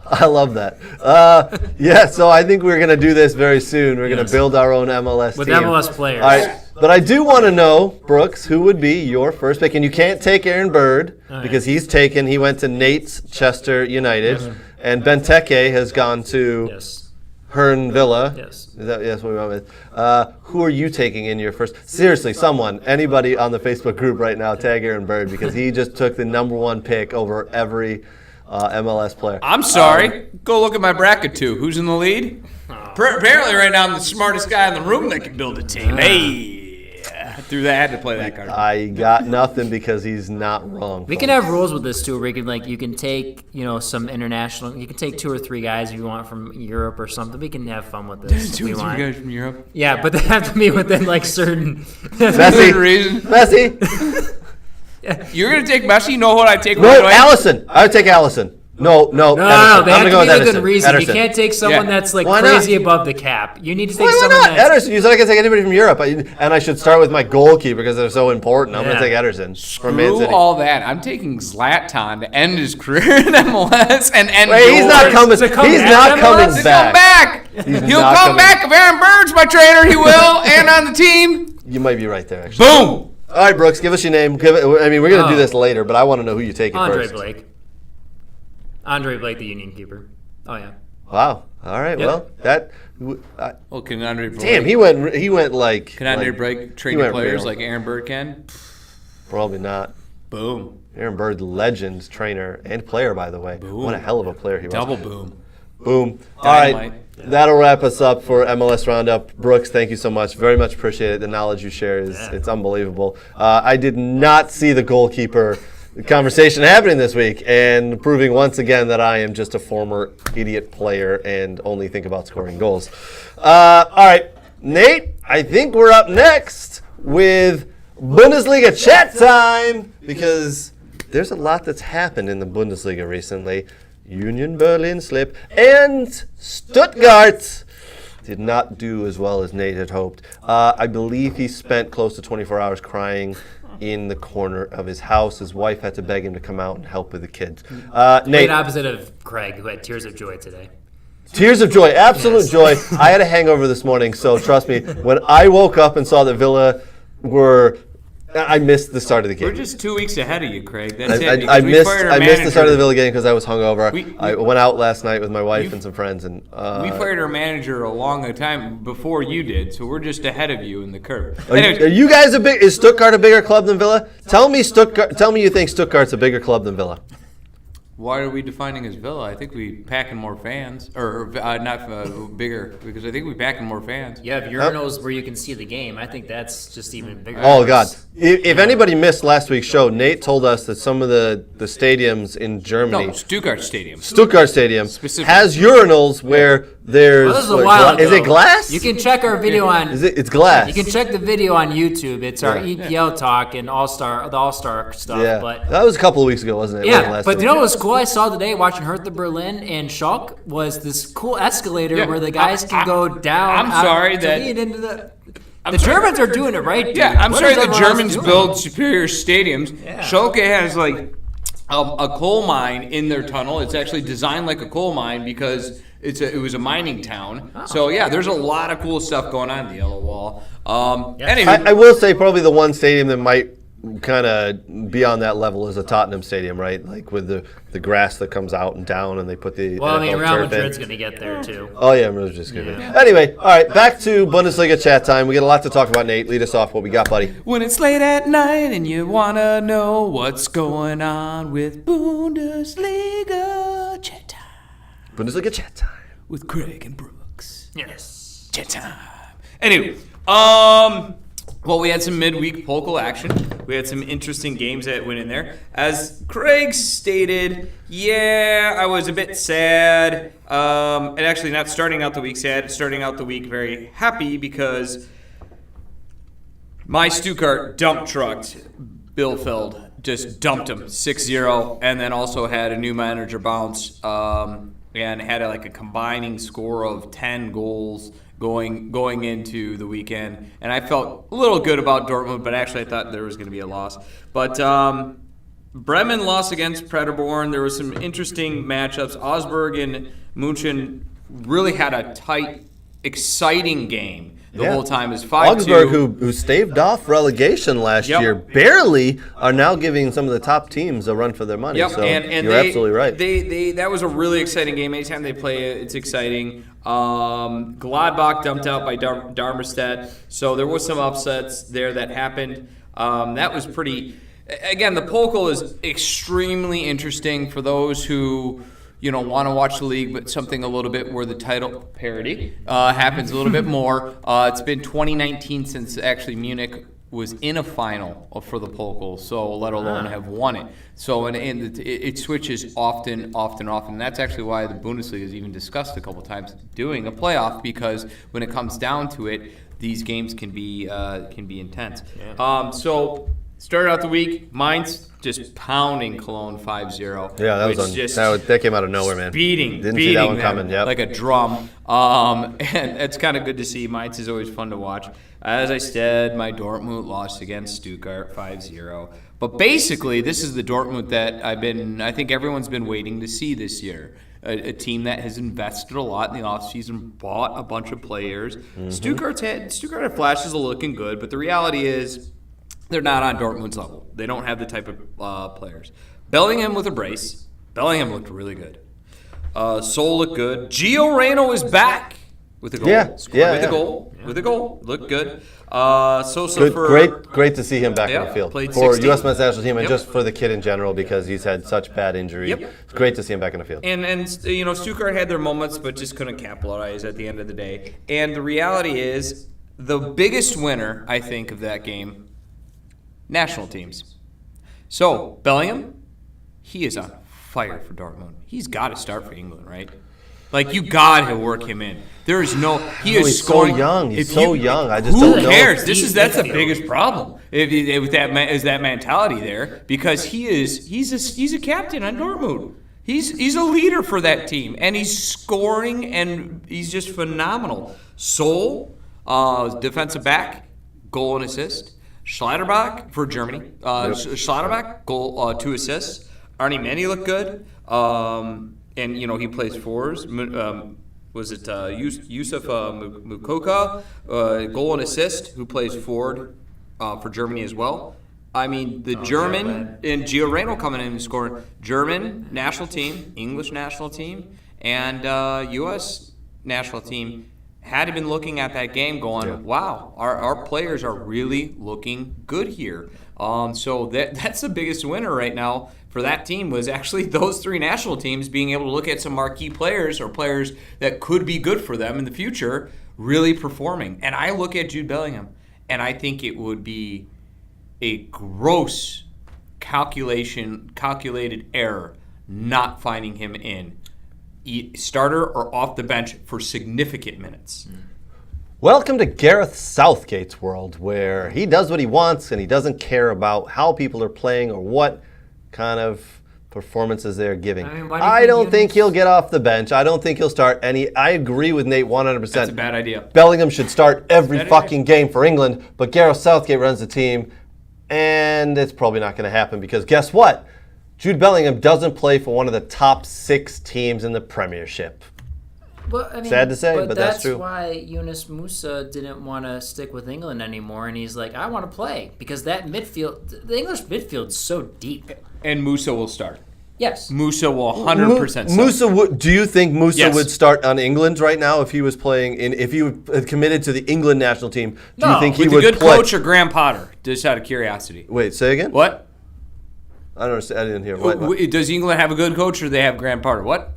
I love that. Yeah, so I think we're going to do this very soon. We're going to build our own MLS With team. MLS players. All right, but I do want to know, Brooks, who would be your first pick? And you can't take Aaron Bird because he's taken. He went to Nate's Chester United, and Benteke has gone to Yes. Hearn Villa. Yes. Is that what we went with? Who are you taking in your first? Seriously, anybody on the Facebook group right now, tag Aaron Bird because he just took the #1 pick over every MLS player. I'm sorry. Go look at my bracket too. Who's in the lead? Apparently, right now I'm the smartest guy in the room that can build a team. Hey, I had to play that card. I got nothing because he's not wrong. We can have rules with this too, where you can take some international. You can take 2 or 3 guys if you want from Europe or something. We can have fun with this. if 2 we or 3 want. guys from Europe. Yeah, but they have to be within certain. Messi. Reason. Messi. You're gonna take Messi. You know what I take? No, right away? Allison. I would take Allison. No. No, Ederson. they I'm have gonna to go be with within Ederson. reason. You Ederson. can't take someone Yeah. that's Why not? crazy above the cap. You need to take Why someone not? that's. Ederson. You said I can take anybody from Europe, and I should start with my goalkeeper because they're so important. I'm Yeah. going to take Ederson from Man Screw City. all that. I'm taking Zlatan to end his career in MLS and end. Wait, he's not yours. coming. To come He's back not to coming MLS? He'll back. come back. He's He'll not come coming. back. If Aaron Bird's my trainer, he will, and on the team. You might be right there. Actually. Boom. All right, Brooks, give us your name. We're going to do this later, but I want to know who you're taking Andre first. Blake. Andre Blake, the Union keeper. Oh yeah. Wow. All right. Yep. Well, that. Well, can Andre Blake? Damn, he went like. Can Andre like, Blake he train went players real. like Aaron Bird can? Probably not. Boom. Aaron Bird, legend, trainer, and player, by the way. Boom. What a hell of a player he was. Double boom. Boom. All right. Dynamite. That'll wrap us up for MLS Roundup. Brooks, thank you so much. Very much appreciate it. The knowledge you share it's unbelievable. I did not see the goalkeeper conversation happening this week and proving once again that I am just a former idiot player and only think about scoring goals. All right, Nate, I think we're up next with Bundesliga chat time because there's a lot that's happened in the Bundesliga recently. Union Berlin slip and Stuttgart did not do as well as Nate had hoped. I believe he spent close to 24 hours crying in the corner of his house. His wife had to beg him to come out and help with the kids. Nate, Complete opposite of Craig, who had tears of joy today. Tears of joy, absolute joy. I had a hangover this morning, so trust me, when I woke up and saw that Villa I missed the start of the game. We're just 2 weeks ahead of you, Craig. That's it. I missed fired our the start of the manager. Villa game because I was hungover. I went out last night with my wife and some friends, and We fired our manager a long time before you did, so we're just ahead of you in the curve. Are you guys is Stuttgart a bigger club than Villa? Tell me you think Stuttgart's a bigger club than Villa. Why are we defining as Villa? I think we pack in more fans, or not bigger, because I think we pack in more fans. You have urinals where you can see the game. I think that's just even bigger. Oh, God. If anybody missed last week's show, Nate told us that some of the stadiums in Germany, No, Stuttgart Stadium. Stuttgart Stadium, Specifically. has urinals where there's... This is a while ago. Is it glass? You can check our video on. It's glass. You can check the video on YouTube. It's our Yeah. EPL talk and the All Star stuff. Yeah, But that was a couple of weeks ago, wasn't it? It wasn't yeah, last but week. you know what was cool? I saw today watching Hertha Berlin and Schalke was this cool escalator Yeah. where the guys can go down. I'm sorry to that- lead into the. I'm The sorry. Germans are doing it right, dude. Yeah, I'm What sorry is the everyone else Germans doing? build superior stadiums. Yeah. Schalke has like a coal mine in their tunnel. It's actually designed like a coal mine because it was a mining town. So yeah, there's a lot of cool stuff going on in the Yellow Wall. Anyway, I will say probably the one stadium that might kind of be on that level is a Tottenham stadium, right? Like with the grass that comes out and down, and they put the Well, I mean, NFL Real turf in. Madrid's going to get there, too. Oh yeah, Madrid's just good. Anyway, all right, back to Bundesliga chat time. We got a lot to talk about. Nate, lead us off. What we got, buddy? when it's late at night and you wanna know what's going on with Bundesliga chat time Bundesliga chat time. with Craig and Brooks. Yes. Chat time. Anyway, well, we had some midweek Pokal action. We had some interesting games that went in there. As Craig stated, yeah, I was a bit sad. And actually, not starting out the week sad, starting out the week very happy because my Stuttgart dump trucked Bielefeld. Just dumped him 6-0, and then also had a new manager bounce and had like a combining score of 10 goals going into the weekend. And I felt a little good about Dortmund, but actually I thought there was going to be a loss. But Bremen lost against Paderborn. There were some interesting matchups. Augsburg and München really had a tight, exciting game the whole time. Is 5-2. Augsburg, who staved off relegation last Yep. year, barely are now giving some of the top teams a run for their money. Yep, So and you're absolutely right. That was a really exciting game. Anytime they play it, it's exciting. Gladbach dumped out by Darmstadt, so there was some upsets there that happened. That was pretty. Again, the Pokal is extremely interesting for those who want to watch the league, but something a little bit where the title parity happens a little bit more. It's been 2019 since actually Munich was in a final for the Pokal, so let alone have won it. So and it switches often. And that's actually why the Bundesliga has even discussed a couple times doing a playoff, because when it comes down to it, these games can be intense. Yeah. So started out the week, Mainz just pounding Cologne 5-0. Yeah, that was that came out of nowhere, man. Didn't see that one them coming. Yep. like a drum. And it's kind of good to see. Mainz is always fun to watch. As I said, my Dortmund lost against Stuttgart 5-0. But basically, this is the Dortmund that I think everyone's been waiting to see this year. A team that has invested a lot in the offseason, bought a bunch of players. Mm-hmm. Stuttgart had flashes of looking good, but the reality is they're not on Dortmund's level. They don't have the type of players. Bellingham with a brace. Bellingham looked really good. Sol looked good. Gio Reyna is back with a goal. With a goal. Looked good. Sosa great to see him back on the field played for 16. U.S. men's national team and just for the kid in general, because he's had such bad injury. Yep. It's great to see him back on the field. And Stuttgart had their moments, but just couldn't capitalize at the end of the day. And the reality is, the biggest winner, I think, of that game, national teams. So Bellingham, he is on fire for Dortmund. He's got to start for England, right? Like, you got to work him in. There is no. He's scoring. So young. He's so young. I just don't know. Who cares? That's the biggest problem is that mentality there, because he's a captain on Dortmund. He's a leader for that team, and he's scoring, and he's just phenomenal. Sol, defensive back, goal and assist. Schlotterbeck for Germany. Schlotterbeck, goal, 2 assists. Arnie Manny looked good. And, he plays forwards. Was it Yusuf Mukoka, goal and assist, who plays forward for Germany as well. I mean, the German and Gio Reyno coming in and scoring. German national team, English national team, and U.S. national team had been looking at that game going, wow, our players are really looking good here. So that's the biggest winner right now for that team was actually those 3 national teams being able to look at some marquee players or players that could be good for them in the future really performing. And I look at Jude Bellingham, and I think it would be a gross calculated error not finding him in starter or off the bench for significant minutes. Welcome to Gareth Southgate's world, where he does what he wants and he doesn't care about how people are playing or what kind of performances they're giving. I don't think he'll get off the bench. I don't think he'll start any. I agree with Nate 100%. That's a bad idea. Bellingham should start every fucking game for England, but Gareth Southgate runs the team, and it's probably not going to happen because guess what? Jude Bellingham doesn't play for one of the top 6 teams in the Premiership. But, sad to say, but that's true. That's why Yunus Musa didn't want to stick with England anymore, and he's like, I want to play because that midfield, the English midfield's so deep. And Musa will start. Yes. Musa will 100% start. Musa, do you think Musa would start on England right now if he was playing if he had committed to the England national team? Do you think he would with a good play? coach or Graham Potter? Just out of curiosity. Wait, say again? What? I don't understand. I didn't hear. What? Does England have a good coach or do they have Graham Potter? What?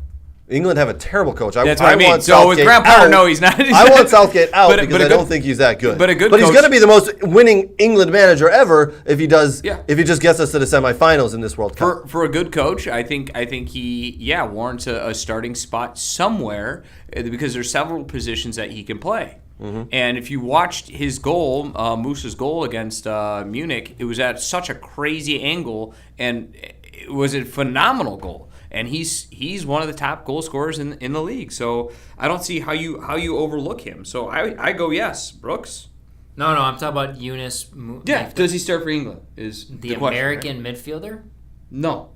England have a terrible coach. That's what I mean. Want so Southgate with Graham Potter, out. no, he's not. I want Southgate out because I good, don't think he's that good. But he's going to be the most winning England manager ever if he does. Yeah. If he just gets us to the semifinals in this World Cup. For a good coach, I think he warrants a starting spot somewhere because there's several positions that he can play. Mm-hmm. And if you watched his goal, Musa's goal against Munich, it was at such a crazy angle, and it was a phenomenal goal. And he's one of the top goal scorers in the league. So I don't see how you overlook him. So I go yes, Brooks. No, I'm talking about Yunus. Does he start for England? Is the American midfielder? No.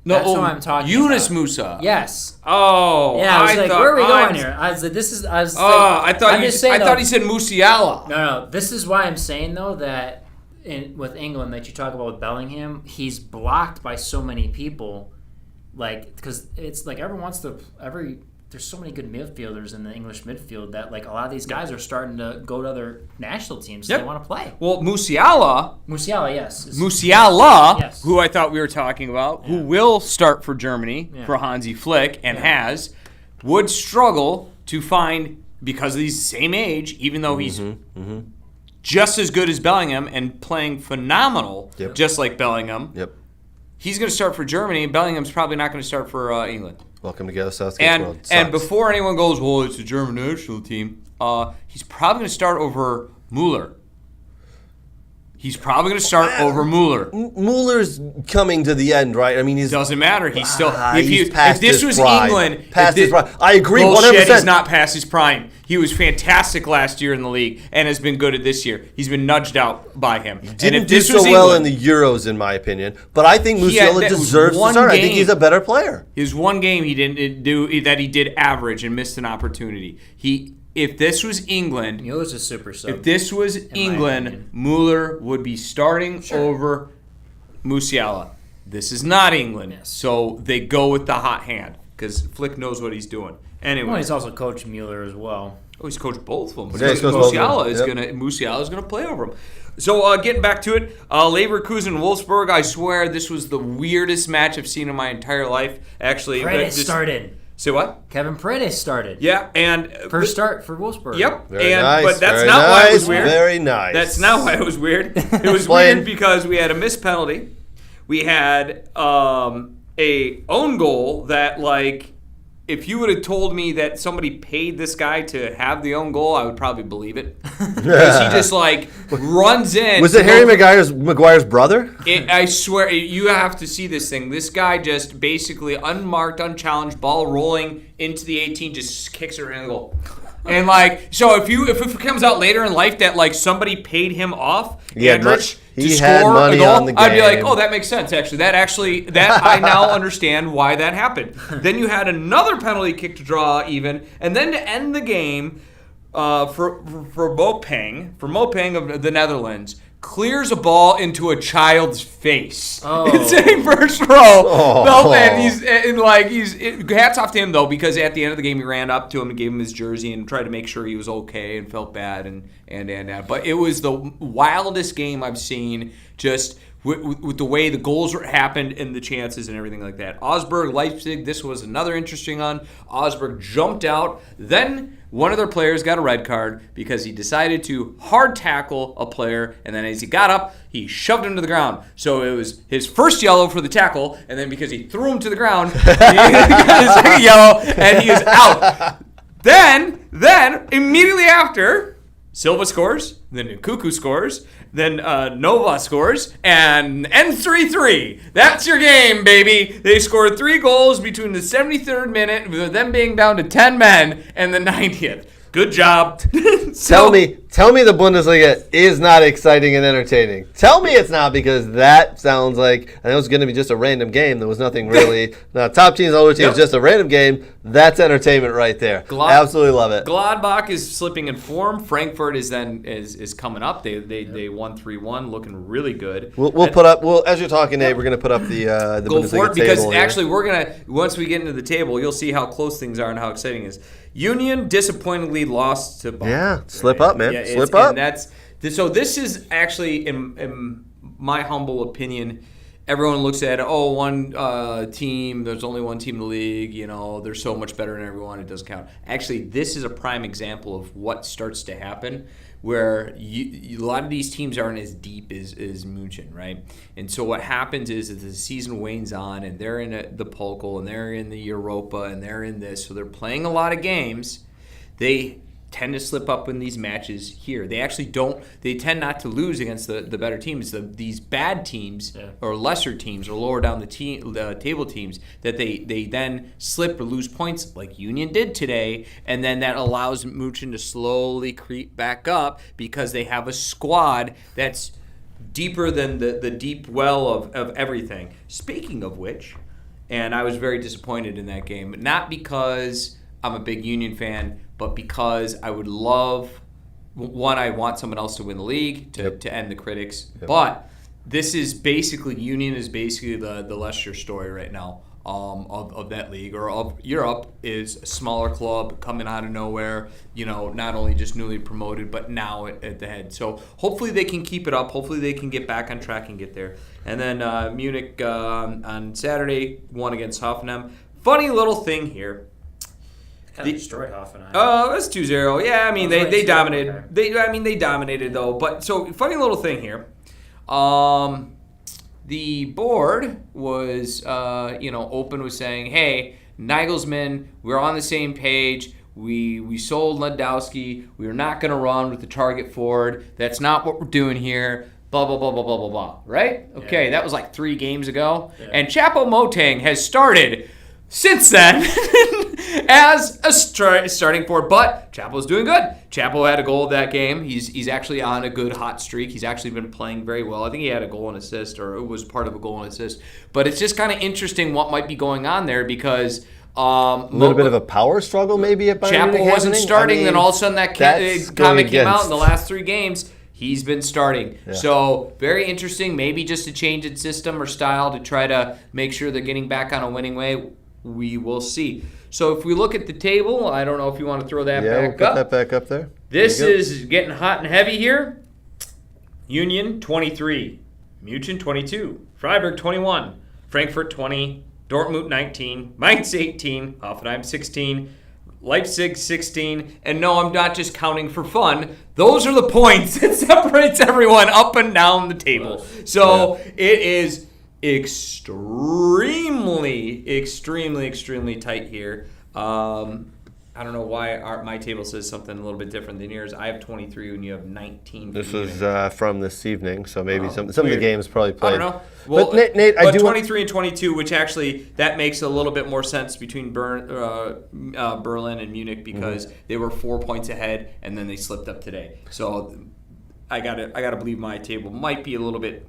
That's what I'm talking Yunus about. Musa. Yes. Oh. Yeah, I was like, where are we going here? I was like, I thought he said Musiala. No. This is why I'm saying though that with England that you talk about with Bellingham, he's blocked by so many people. Like, because it's like there's so many good midfielders in the English midfield that like a lot of these guys are starting to go to other national teams. So they want to play. Well, Musiala, yes. Yes. Who I thought we were talking about, who will start for Germany for Hansi Flick and would struggle to find, because of his same age, even though he's just as good as Bellingham and playing phenomenal, just like Bellingham. Yep. He's going to start for Germany, and Bellingham's probably not going to start for England. Welcome to Gareth Southgate's world. And before anyone goes, well, it's a German national team, he's probably going to start over Müller. Muller's coming to the end, right? I mean, doesn't matter. He's still. He's past if this his was prime. England, Past his prime. I agree 100%. 100%. He's not past his prime. He was fantastic last year in the league and has been good at this year. He's been nudged out by him. Didn't do so well in the Euros, in my opinion. But I think Musiala deserves to start. I think he's a better player. His one game he didn't do that. He did average and missed an opportunity. If this was England, he was a super sub. If this was England, Müller would be starting over Musiala. This is not England, so they go with the hot hand because Flick knows what he's doing. Anyway, well, he's also coached Müller as well. Oh, he's coached both of them. Yeah, Musiala is gonna play over him. So getting back to it, Leverkusen Wolfsburg. I swear this was the weirdest match I've seen in my entire life. Actually, started. Say what? Kevin Prentice started. Yeah, and first start for Wolfsburg. Yep. Very nice. But that's not why it was weird. Very nice. That's not why it was weird. It was weird because we had a missed penalty. We had a own goal that if you would have told me that somebody paid this guy to have the own goal, I would probably believe it. Because he just runs in. Was it Harry Maguire's brother? I swear, you have to see this thing. This guy just basically unmarked, unchallenged, ball rolling into the 18, just kicks it in the goal. And so if it comes out later in life that somebody paid him off, Andrich, to score a goal, I'd be like, oh, that makes sense. Actually, that I now understand why that happened. Then you had another penalty kick to draw even, and then to end the game, for Mopeng of the Netherlands. Clears a ball into a child's face. It's in first row. He's hats off to him though, because at the end of the game he ran up to him and gave him his jersey and tried to make sure he was okay and felt bad and. But it was the wildest game I've seen. Just with the way the goals happened and the chances and everything like that. Augsburg, Leipzig. This was another interesting one. Augsburg jumped out. Then one of their players got a red card because he decided to hard tackle a player, and then as he got up, he shoved him to the ground. So it was his first yellow for the tackle, and then because he threw him to the ground, he got his second yellow, and he is out. Then immediately after, Silva scores, then Nkunku scores, then Nova scores, and ends 3-3. That's your game, baby. They scored 3 goals between the 73rd minute, with them being down to 10 men, and the 90th. Good job. Tell me the Bundesliga is not exciting and entertaining. Tell me it's not, because that sounds like, I know it's going to be just a random game. There was nothing really, top teams, other teams, just a random game. That's entertainment right there. Absolutely love it. Gladbach is slipping in form. Frankfurt is coming up. They won 3-1, looking really good. We'll put up. Well, as you're talking, Nate, we're going to put up the go Bundesliga for it, because table actually we're gonna, once we get into the table, you'll see how close things are and how exciting it is. Union disappointingly lost to Bonn. Yeah, slip up, man. Slip up. And so this is actually, in my humble opinion, everyone looks at one team. There's only one team in the league. They're so much better than everyone. It doesn't count. Actually, this is a prime example of what starts to happen, where a lot of these teams aren't as deep as München, right? And so what happens is as the season wanes on, and they're in the Pokal, and they're in the Europa, and they're in this, so they're playing a lot of games. They tend to slip up in these matches here. They actually don't. They tend not to lose against the better teams. These bad teams or lesser teams or lower down the table teams that they then slip or lose points like Union did today, and then that allows München to slowly creep back up because they have a squad that's deeper than the deep well of everything. Speaking of which, and I was very disappointed in that game, not because I'm a big Union fan, but because I would love, I want someone else to win the league to end the critics. Yep. But this is basically, Union is basically the Leicester story right now of that league, or of Europe, is a smaller club coming out of nowhere, not only just newly promoted, but now at the head. So hopefully they can keep it up. Hopefully they can get back on track and get there. And then Munich on Saturday won against Hoffenheim. Funny little thing here. They destroyed Hoffenheim. Oh, that's 2-0. Yeah, they dominated. Okay. They dominated though. But so funny little thing here. The board was open with saying, "Hey, Nagelsmann, we're on the same page. We sold Lewandowski. We're not going to run with the target forward. That's not what we're doing here." Blah, blah, blah, blah, blah, blah, blah. Right? Okay, yeah. That was like 3 games ago. Yeah. And Chapo Moteng has started since then as a starting forward, but Chapo's doing good. Chapo had a goal of that game. He's actually on a good hot streak. He's actually been playing very well. I think he had a goal and assist, or it was part of a goal and assist. But it's just kind of interesting what might be going on there, because a little bit of a power struggle maybe at Bayern Munich. Chapo wasn't starting, then all of a sudden that comment came out in the last 3 games. He's been starting. Yeah. So very interesting. Maybe just a change in system or style to try to make sure they're getting back on a winning way. We will see. So if we look at the table, I don't know if you want to throw that back up. Yeah, we'll put that back up there. This is getting hot and heavy here. Union, 23. München, 22. Freiburg, 21. Frankfurt, 20. Dortmund, 19. Mainz, 18. Hoffenheim, 16. Leipzig, 16. And no, I'm not just counting for fun. Those are the points that separates everyone up and down the table. So it is extremely tight here. I don't know why my table says something a little bit different than yours. I have 23 and you have 19. This is from this evening, so maybe some of weird. the games probably played. I don't know. Well, but Nate, I do 23 and 22, which actually that makes a little bit more sense between Berlin and Munich because they were 4 points ahead and then they slipped up today. So I gotta believe my table might be a little bit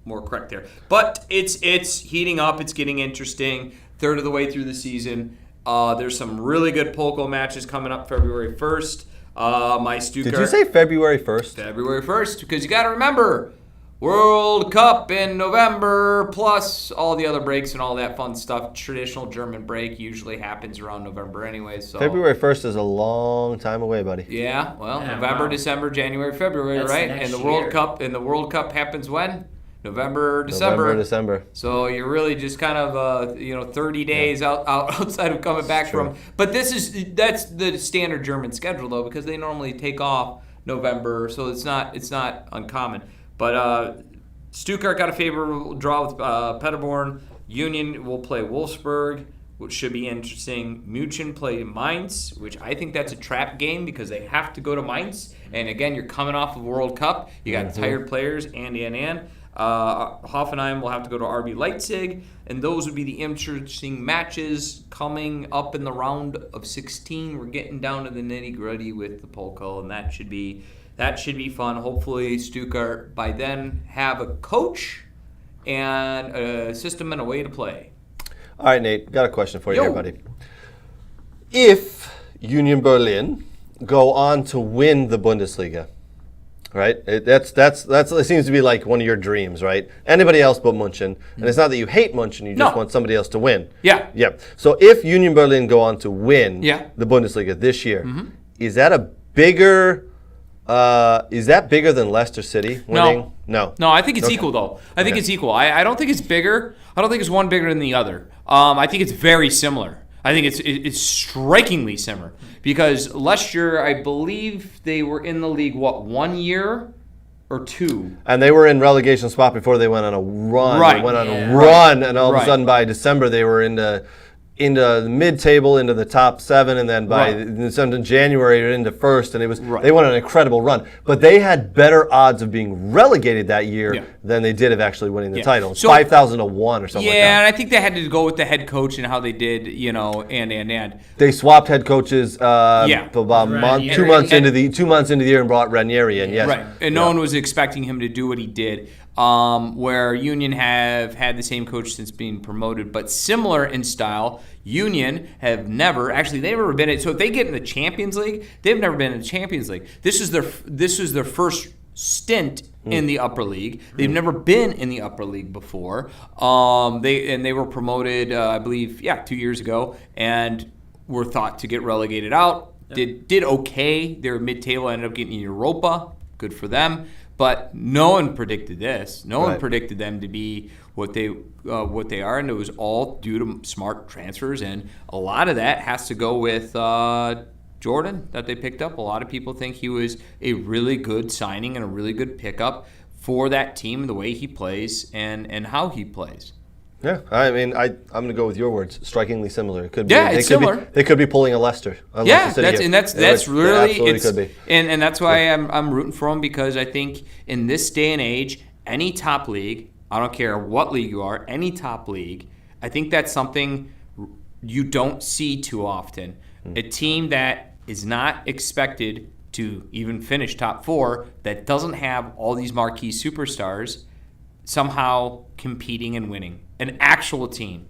more correct there. But it's heating up. It's getting interesting. Third of the way through the season. There's some really good Polko matches coming up February 1st. My Stuttgart. Did you say February 1st? February 1st, because you got to remember, World Cup in November, plus all the other breaks and all that fun stuff. Traditional German break usually happens around November anyway. So February 1st is a long time away, buddy. Yeah, well, November, December, January, February, That's right? next And the year. World Cup happens when? November, December. So you're really just kind of 30 days outside of coming back from. But that's the standard German schedule though, because they normally take off November, so it's not uncommon. But Stuttgart got a favorable draw with Paderborn. Union will play Wolfsburg, which should be interesting. München play Mainz, which I think that's a trap game because they have to go to Mainz. And again, you're coming off of World Cup. You got tired players, and. Hoffenheim will have to go to RB Leipzig, and those would be the interesting matches coming up in the round of 16. We're getting down to the nitty-gritty with the Polko, and that should be fun. Hopefully Stuttgart by then have a coach and a system and a way to play. All right, Nate, got a question for you here, buddy. If Union Berlin go on to win the Bundesliga, right? That seems to be like one of your dreams, right? Anybody else but München. And it's not that you hate München, you just want somebody else to win. Yeah. Yeah. So if Union Berlin go on to win the Bundesliga this year, is that bigger than Leicester City winning? No. No, I think it's equal though. I think it's equal. I don't think it's bigger. I don't think it's one bigger than the other. I think it's very similar. I think it's strikingly similar because Leicester, I believe they were in the league, 1 year or two? And they were in relegation spot before they went on a run. Right. They went on a run, and all of a sudden by December they were into the mid-table, into the top 7, and then by in January they're into first, and they went on an incredible run. But they had better odds of being relegated that year than they did of actually winning the title. So 5,000 to 1 or something like that. Yeah, and I think they had to go with the head coach and how they did, and. They swapped head coaches about 2 months into the year and brought Ranieri in. Yes. Right, and no one was expecting him to do what he did. Where Union have had the same coach since being promoted, but similar in style. Union have never been in. So if they get in the Champions League, they've never been in the Champions League. This is their first stint in the upper league. They've never been in the upper league before. They were promoted, I believe, 2 years ago, and were thought to get relegated out. Did okay. They were mid-table, ended up getting in Europa. Good for them. But no one predicted this. No one predicted them to be what they are, and it was all due to smart transfers. And a lot of that has to go with Jordan that they picked up. A lot of people think he was a really good signing and a really good pickup for that team, the way he plays and how he plays. Yeah, I mean, I'm going to go with your words. Strikingly similar. It could be. It's similar. They could be pulling a Leicester. That's really absolutely could be. And that's why I'm rooting for them, because I think in this day and age, any top league, I don't care what league you are, any top league, I think that's something you don't see too often. A team that is not expected to even finish top 4, that doesn't have all these marquee superstars, somehow competing and winning. An actual team,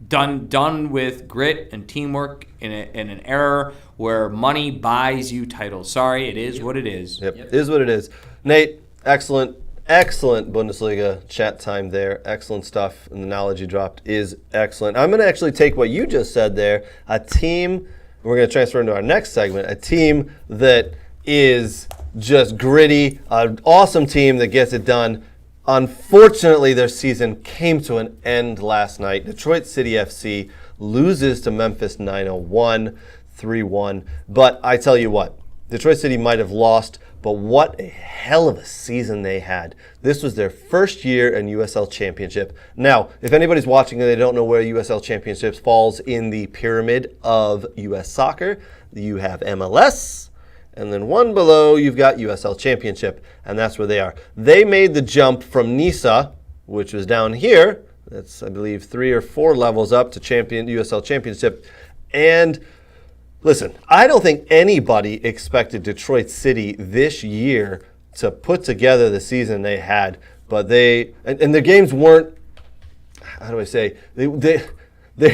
done with grit and teamwork in an era where money buys you titles. Sorry, it is what it is. It is what it is. Nate, excellent Bundesliga chat time there. Excellent stuff, and the knowledge you dropped is excellent. I'm going to actually take what you just said there, a team, we're going to transfer into our next segment, a team that is just gritty, an awesome team that gets it done. Unfortunately, their season came to an end last night. Detroit City FC loses to Memphis 901, 3-1. But I tell you what, Detroit City might have lost, but what a hell of a season they had. This was their first year in USL Championship. Now, if anybody's watching and they don't know where USL Championships falls in the pyramid of US soccer, you have MLS, and then one below you've got USL Championship, and that's where they are. They made the jump from Nisa, which was down here. That's, I believe, 3 or 4 levels up to USL Championship. And listen, I don't think anybody expected Detroit City this year to put together the season they had, but and their games weren't, how do I say, they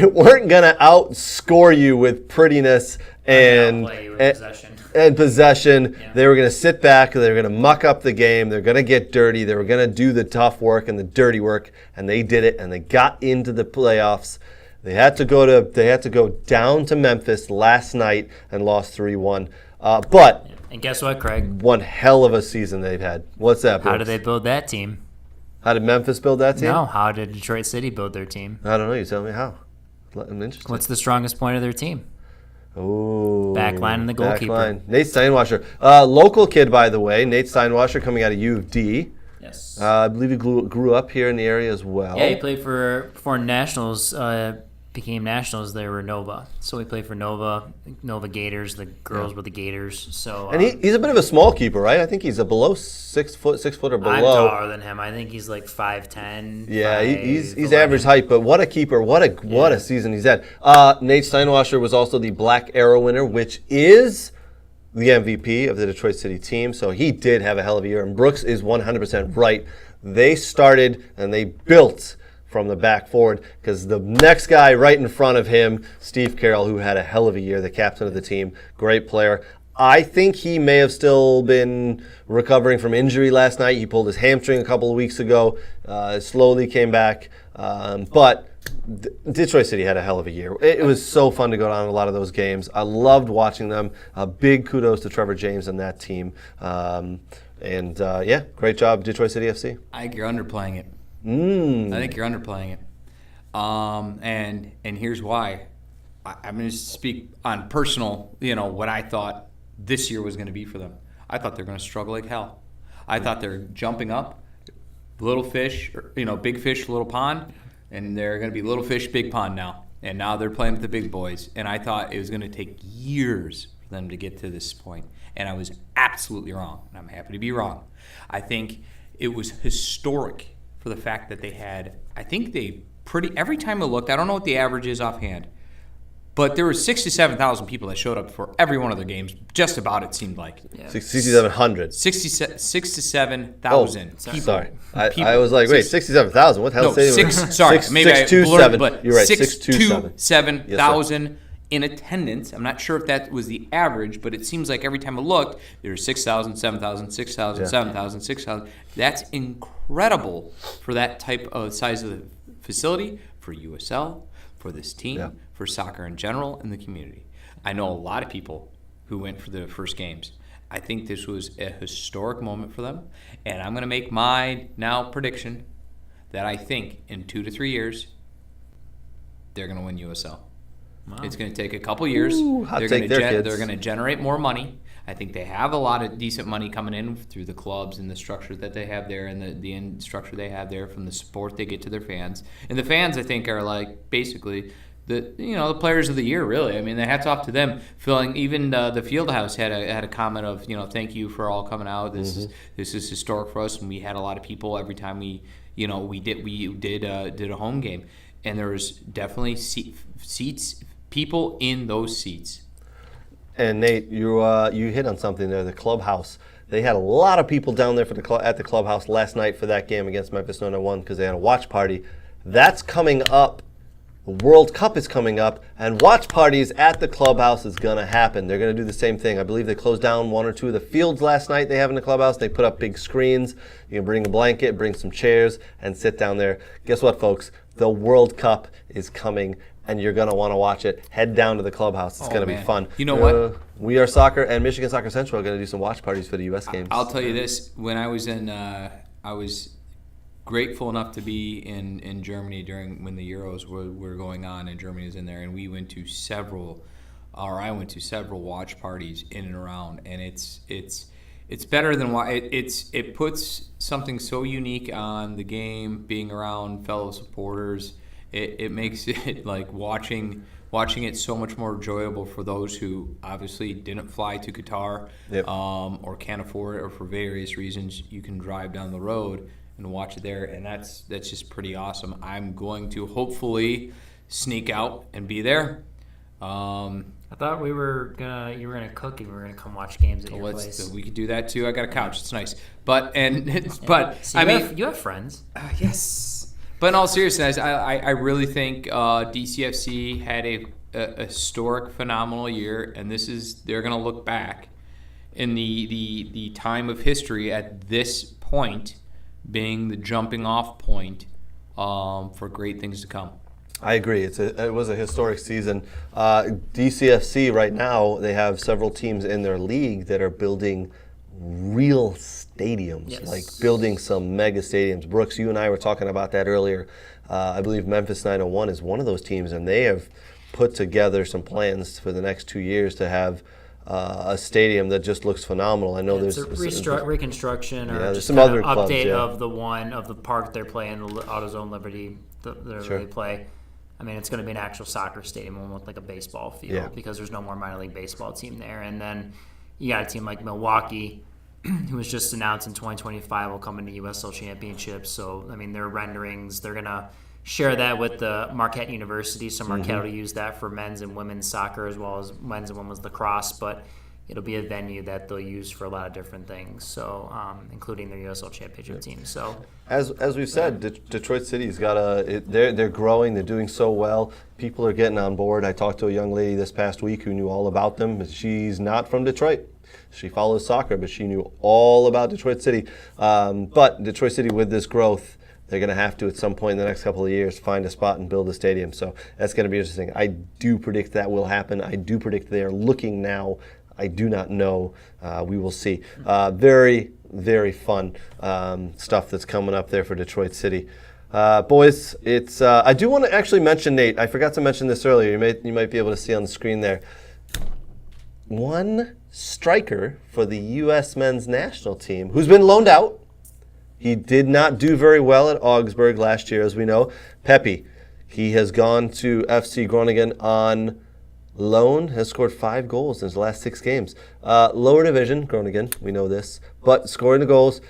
weren't going to outscore you with prettiness and possession. Yeah. They were going to sit back, they were going to muck up the game, they're going to get dirty, they were going to do the tough work and the dirty work, and they did it, and they got into the playoffs. They had to go down to Memphis last night and lost 3-1. And guess what, Craig? One hell of a season they've had. What's that, Brooks? How did they build that team? How did Memphis build that team? No, how did Detroit City build their team? I don't know. You tell me how. I'm interested. What's the strongest point of their team? Oh, backline and the goalkeeper. Backline. Nate Steinwasser. Local kid, by the way. Nate Steinwasser coming out of U of D. Yes. I believe he grew up here in the area as well. Yeah, he played for Nationals. Became Nationals. They were Nova, so he played for Nova Gators. The girls were the Gators. So and he's a bit of a small keeper, right? I think he's a below 6 foot or below. I'm taller than him. I think he's like 5'10". Yeah, he's average height, but what a keeper! What a season he's had. Nate Steinwasser was also the Black Arrow winner, which is the MVP of the Detroit City team. So he did have a hell of a year. And Brooks is 100% right. They started and they built from the back forward, because the next guy right in front of him, Steve Carroll, who had a hell of a year, the captain of the team, great player. I think he may have still been recovering from injury last night. He pulled his hamstring a couple of weeks ago, slowly came back. But Detroit City had a hell of a year. It was so fun to go down a lot of those games. I loved watching them. Big kudos to Trevor James and that team. Great job, Detroit City FC. I think you're underplaying it. I think you're underplaying it. And here's why. I'm going to speak on personal, what I thought this year was going to be for them. I thought they're going to struggle like hell. I thought they're jumping up, little fish, big fish, little pond, and they're going to be little fish, big pond now. And now they're playing with the big boys. And I thought it was going to take years for them to get to this point. And I was absolutely wrong. And I'm happy to be wrong. I think it was historic for the fact that they had, every time I looked, I don't know what the average is offhand, but there were 6,000 to 7,000 people that showed up for every one of their games, just about, it seemed like. Yeah. 6,700. 6,000 to 7,000 people. Sorry. I was like, wait, 67,000? What the hell? Maybe I blurred, but you're right, 6,200 to 7,000 in attendance. I'm not sure if that was the average, but it seems like every time I looked, there were 6,000, 7,000, 6,000, 7,000, 6,000. That's incredible for that type of size of the facility, for USL, for this team, for soccer in general, and the community. I know a lot of people who went for the first games. I think this was a historic moment for them, and I'm going to make my now prediction that I think in 2 to 3 years, they're going to win USL. Wow. It's going to take a couple years. They're going to generate more money. I think they have a lot of decent money coming in through the clubs and the structure that they have there, and the end structure they have there from the support they get to their fans. And the fans, I think, are like basically the players of the year, really. I mean, the hats off to them. Filling even the field house had a comment of thank you for all coming out. This is historic for us, and we had a lot of people every time we did a home game, and there was definitely seats. People in those seats. And Nate, you hit on something there. The clubhouse. They had a lot of people down there at the clubhouse last night for that game against Memphis 901 because they had a watch party. That's coming up. The World Cup is coming up, and watch parties at the clubhouse is going to happen. They're going to do the same thing. I believe they closed down 1 or 2 of the fields last night they have in the clubhouse. They put up big screens. You can bring a blanket, bring some chairs, and sit down there. Guess what, folks? The World Cup is coming, and you're going to want to watch it. Head down to the clubhouse. It's going to be fun. You know what? We Are Soccer and Michigan Soccer Central are going to do some watch parties for the U.S. games. I'll tell you this. When I was I was grateful enough to be in Germany when the Euros were going on, and Germany was in there, and we went to several or I went to several watch parties in and around, and it's better than it puts something so unique on the game. Being around fellow supporters, it makes it like watching it so much more enjoyable for those who obviously didn't fly to Qatar, or can't afford it, or for various reasons you can drive down the road and watch it there, and that's just pretty awesome. I'm going to hopefully sneak out and be there. I thought you were gonna cook and we were gonna come watch games at your place. We could do that too. I got a couch. It's nice, but so you have friends. Yes. But in all seriousness, I really think DCFC had a historic, phenomenal year, and they're going to look back in the time of history at this point being the jumping off point for great things to come. I agree. It was a historic season. DCFC right now, they have several teams in their league that are building real stadiums, like building some mega stadiums. Brooks, you and I were talking about that earlier. I believe Memphis 901 is one of those teams, and they have put together some plans for the next 2 years to have a stadium that just looks phenomenal. I know there's a reconstruction or just some kind other of update clubs, of the park they're playing, the AutoZone Liberty that they play. I mean, it's going to be an actual soccer stadium, almost like a baseball field, because there's no more minor league baseball team there. And then you got a team like Milwaukee, who was just announced in 2025 will come into USL Championships. So, I mean, their renderings, they're going to share that with the Marquette University. So Marquette will use that for men's and women's soccer as well as men's and women's lacrosse. But it'll be a venue that they'll use for a lot of different things, so including their USL Championship team. So, as we've said, Detroit City's got they're growing. They're doing so well. People are getting on board. I talked to a young lady this past week who knew all about them. She's not from Detroit. She follows soccer, but she knew all about Detroit City. But Detroit City, with this growth, they're going to have to, at some point in the next couple of years, find a spot and build a stadium. So that's going to be interesting. I do predict that will happen. I do predict they are looking now. I do not know. We will see. Very, very fun stuff that's coming up there for Detroit City. Boys, it's. I do want to actually mention, Nate. I forgot to mention this earlier. You might be able to see on the screen there. One striker for the U.S. men's national team who's been loaned out. He did not do very well at Augsburg last year, as we know. Pepe, he has gone to FC Groningen on loan, has scored 5 goals in his last 6 games. Lower division, Groningen, we know this, but scoring the goals.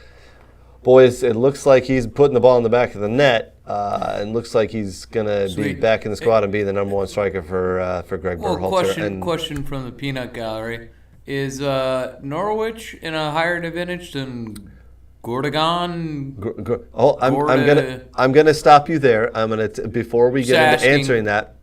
Boys, it looks like he's putting the ball in the back of the net, and looks like he's going to be back in the squad and be the number 1 striker for Greg Berhalter. Question from the peanut gallery. Is Norwich in a higher advantage than Gordogan? I'm gonna stop you there. Before we get into answering that.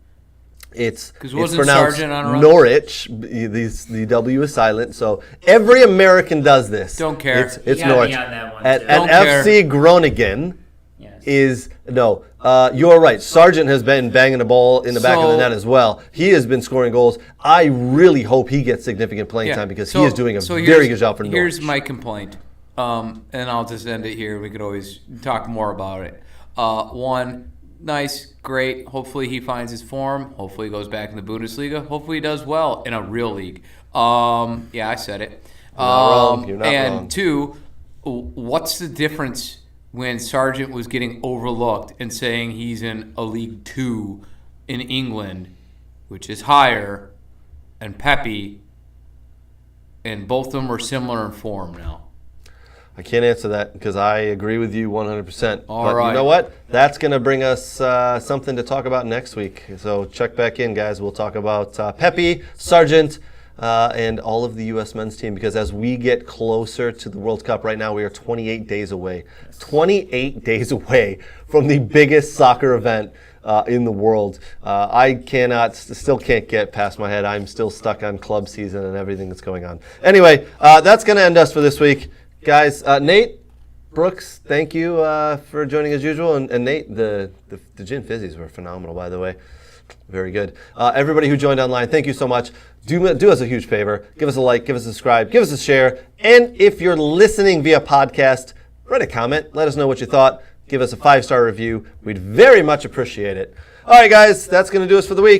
It's pronounced Norwich. The W is silent, so every American does this. Don't care. It's Norwich. At FC Groningen is no. You're right. Sargent has been banging the ball in the back of the net as well. He has been scoring goals. I really hope he gets significant playing time because he is doing a very good job for Norwich. Here's my complaint, and I'll just end it here. We could always talk more about it. One. Nice, great. Hopefully he finds his form. Hopefully he goes back in the Bundesliga. Hopefully he does well in a real league. I said it. You're not wrong. And 2, what's the difference when Sargent was getting overlooked and saying he's in a League 2 in England, which is higher, and Pepe, and both of them are similar in form now? I can't answer that because I agree with you 100%. All right. You know what? That's going to bring us something to talk about next week. So check back in, guys. We'll talk about Pepe, Sargent, and all of the U.S. men's team because as we get closer to the World Cup right now, we are 28 days away. 28 days away from the biggest soccer event in the world. I still can't get past my head. I'm still stuck on club season and everything that's going on. Anyway, that's going to end us for this week. Guys, Nate, Brooks, thank you for joining as usual. And Nate, the Gin Fizzies were phenomenal, by the way. Very good. Everybody who joined online, thank you so much. Do us a huge favor. Give us a like, give us a subscribe, give us a share. And if you're listening via podcast, write a comment. Let us know what you thought. Give us a 5-star review. We'd very much appreciate it. All right, guys, that's going to do us for the week.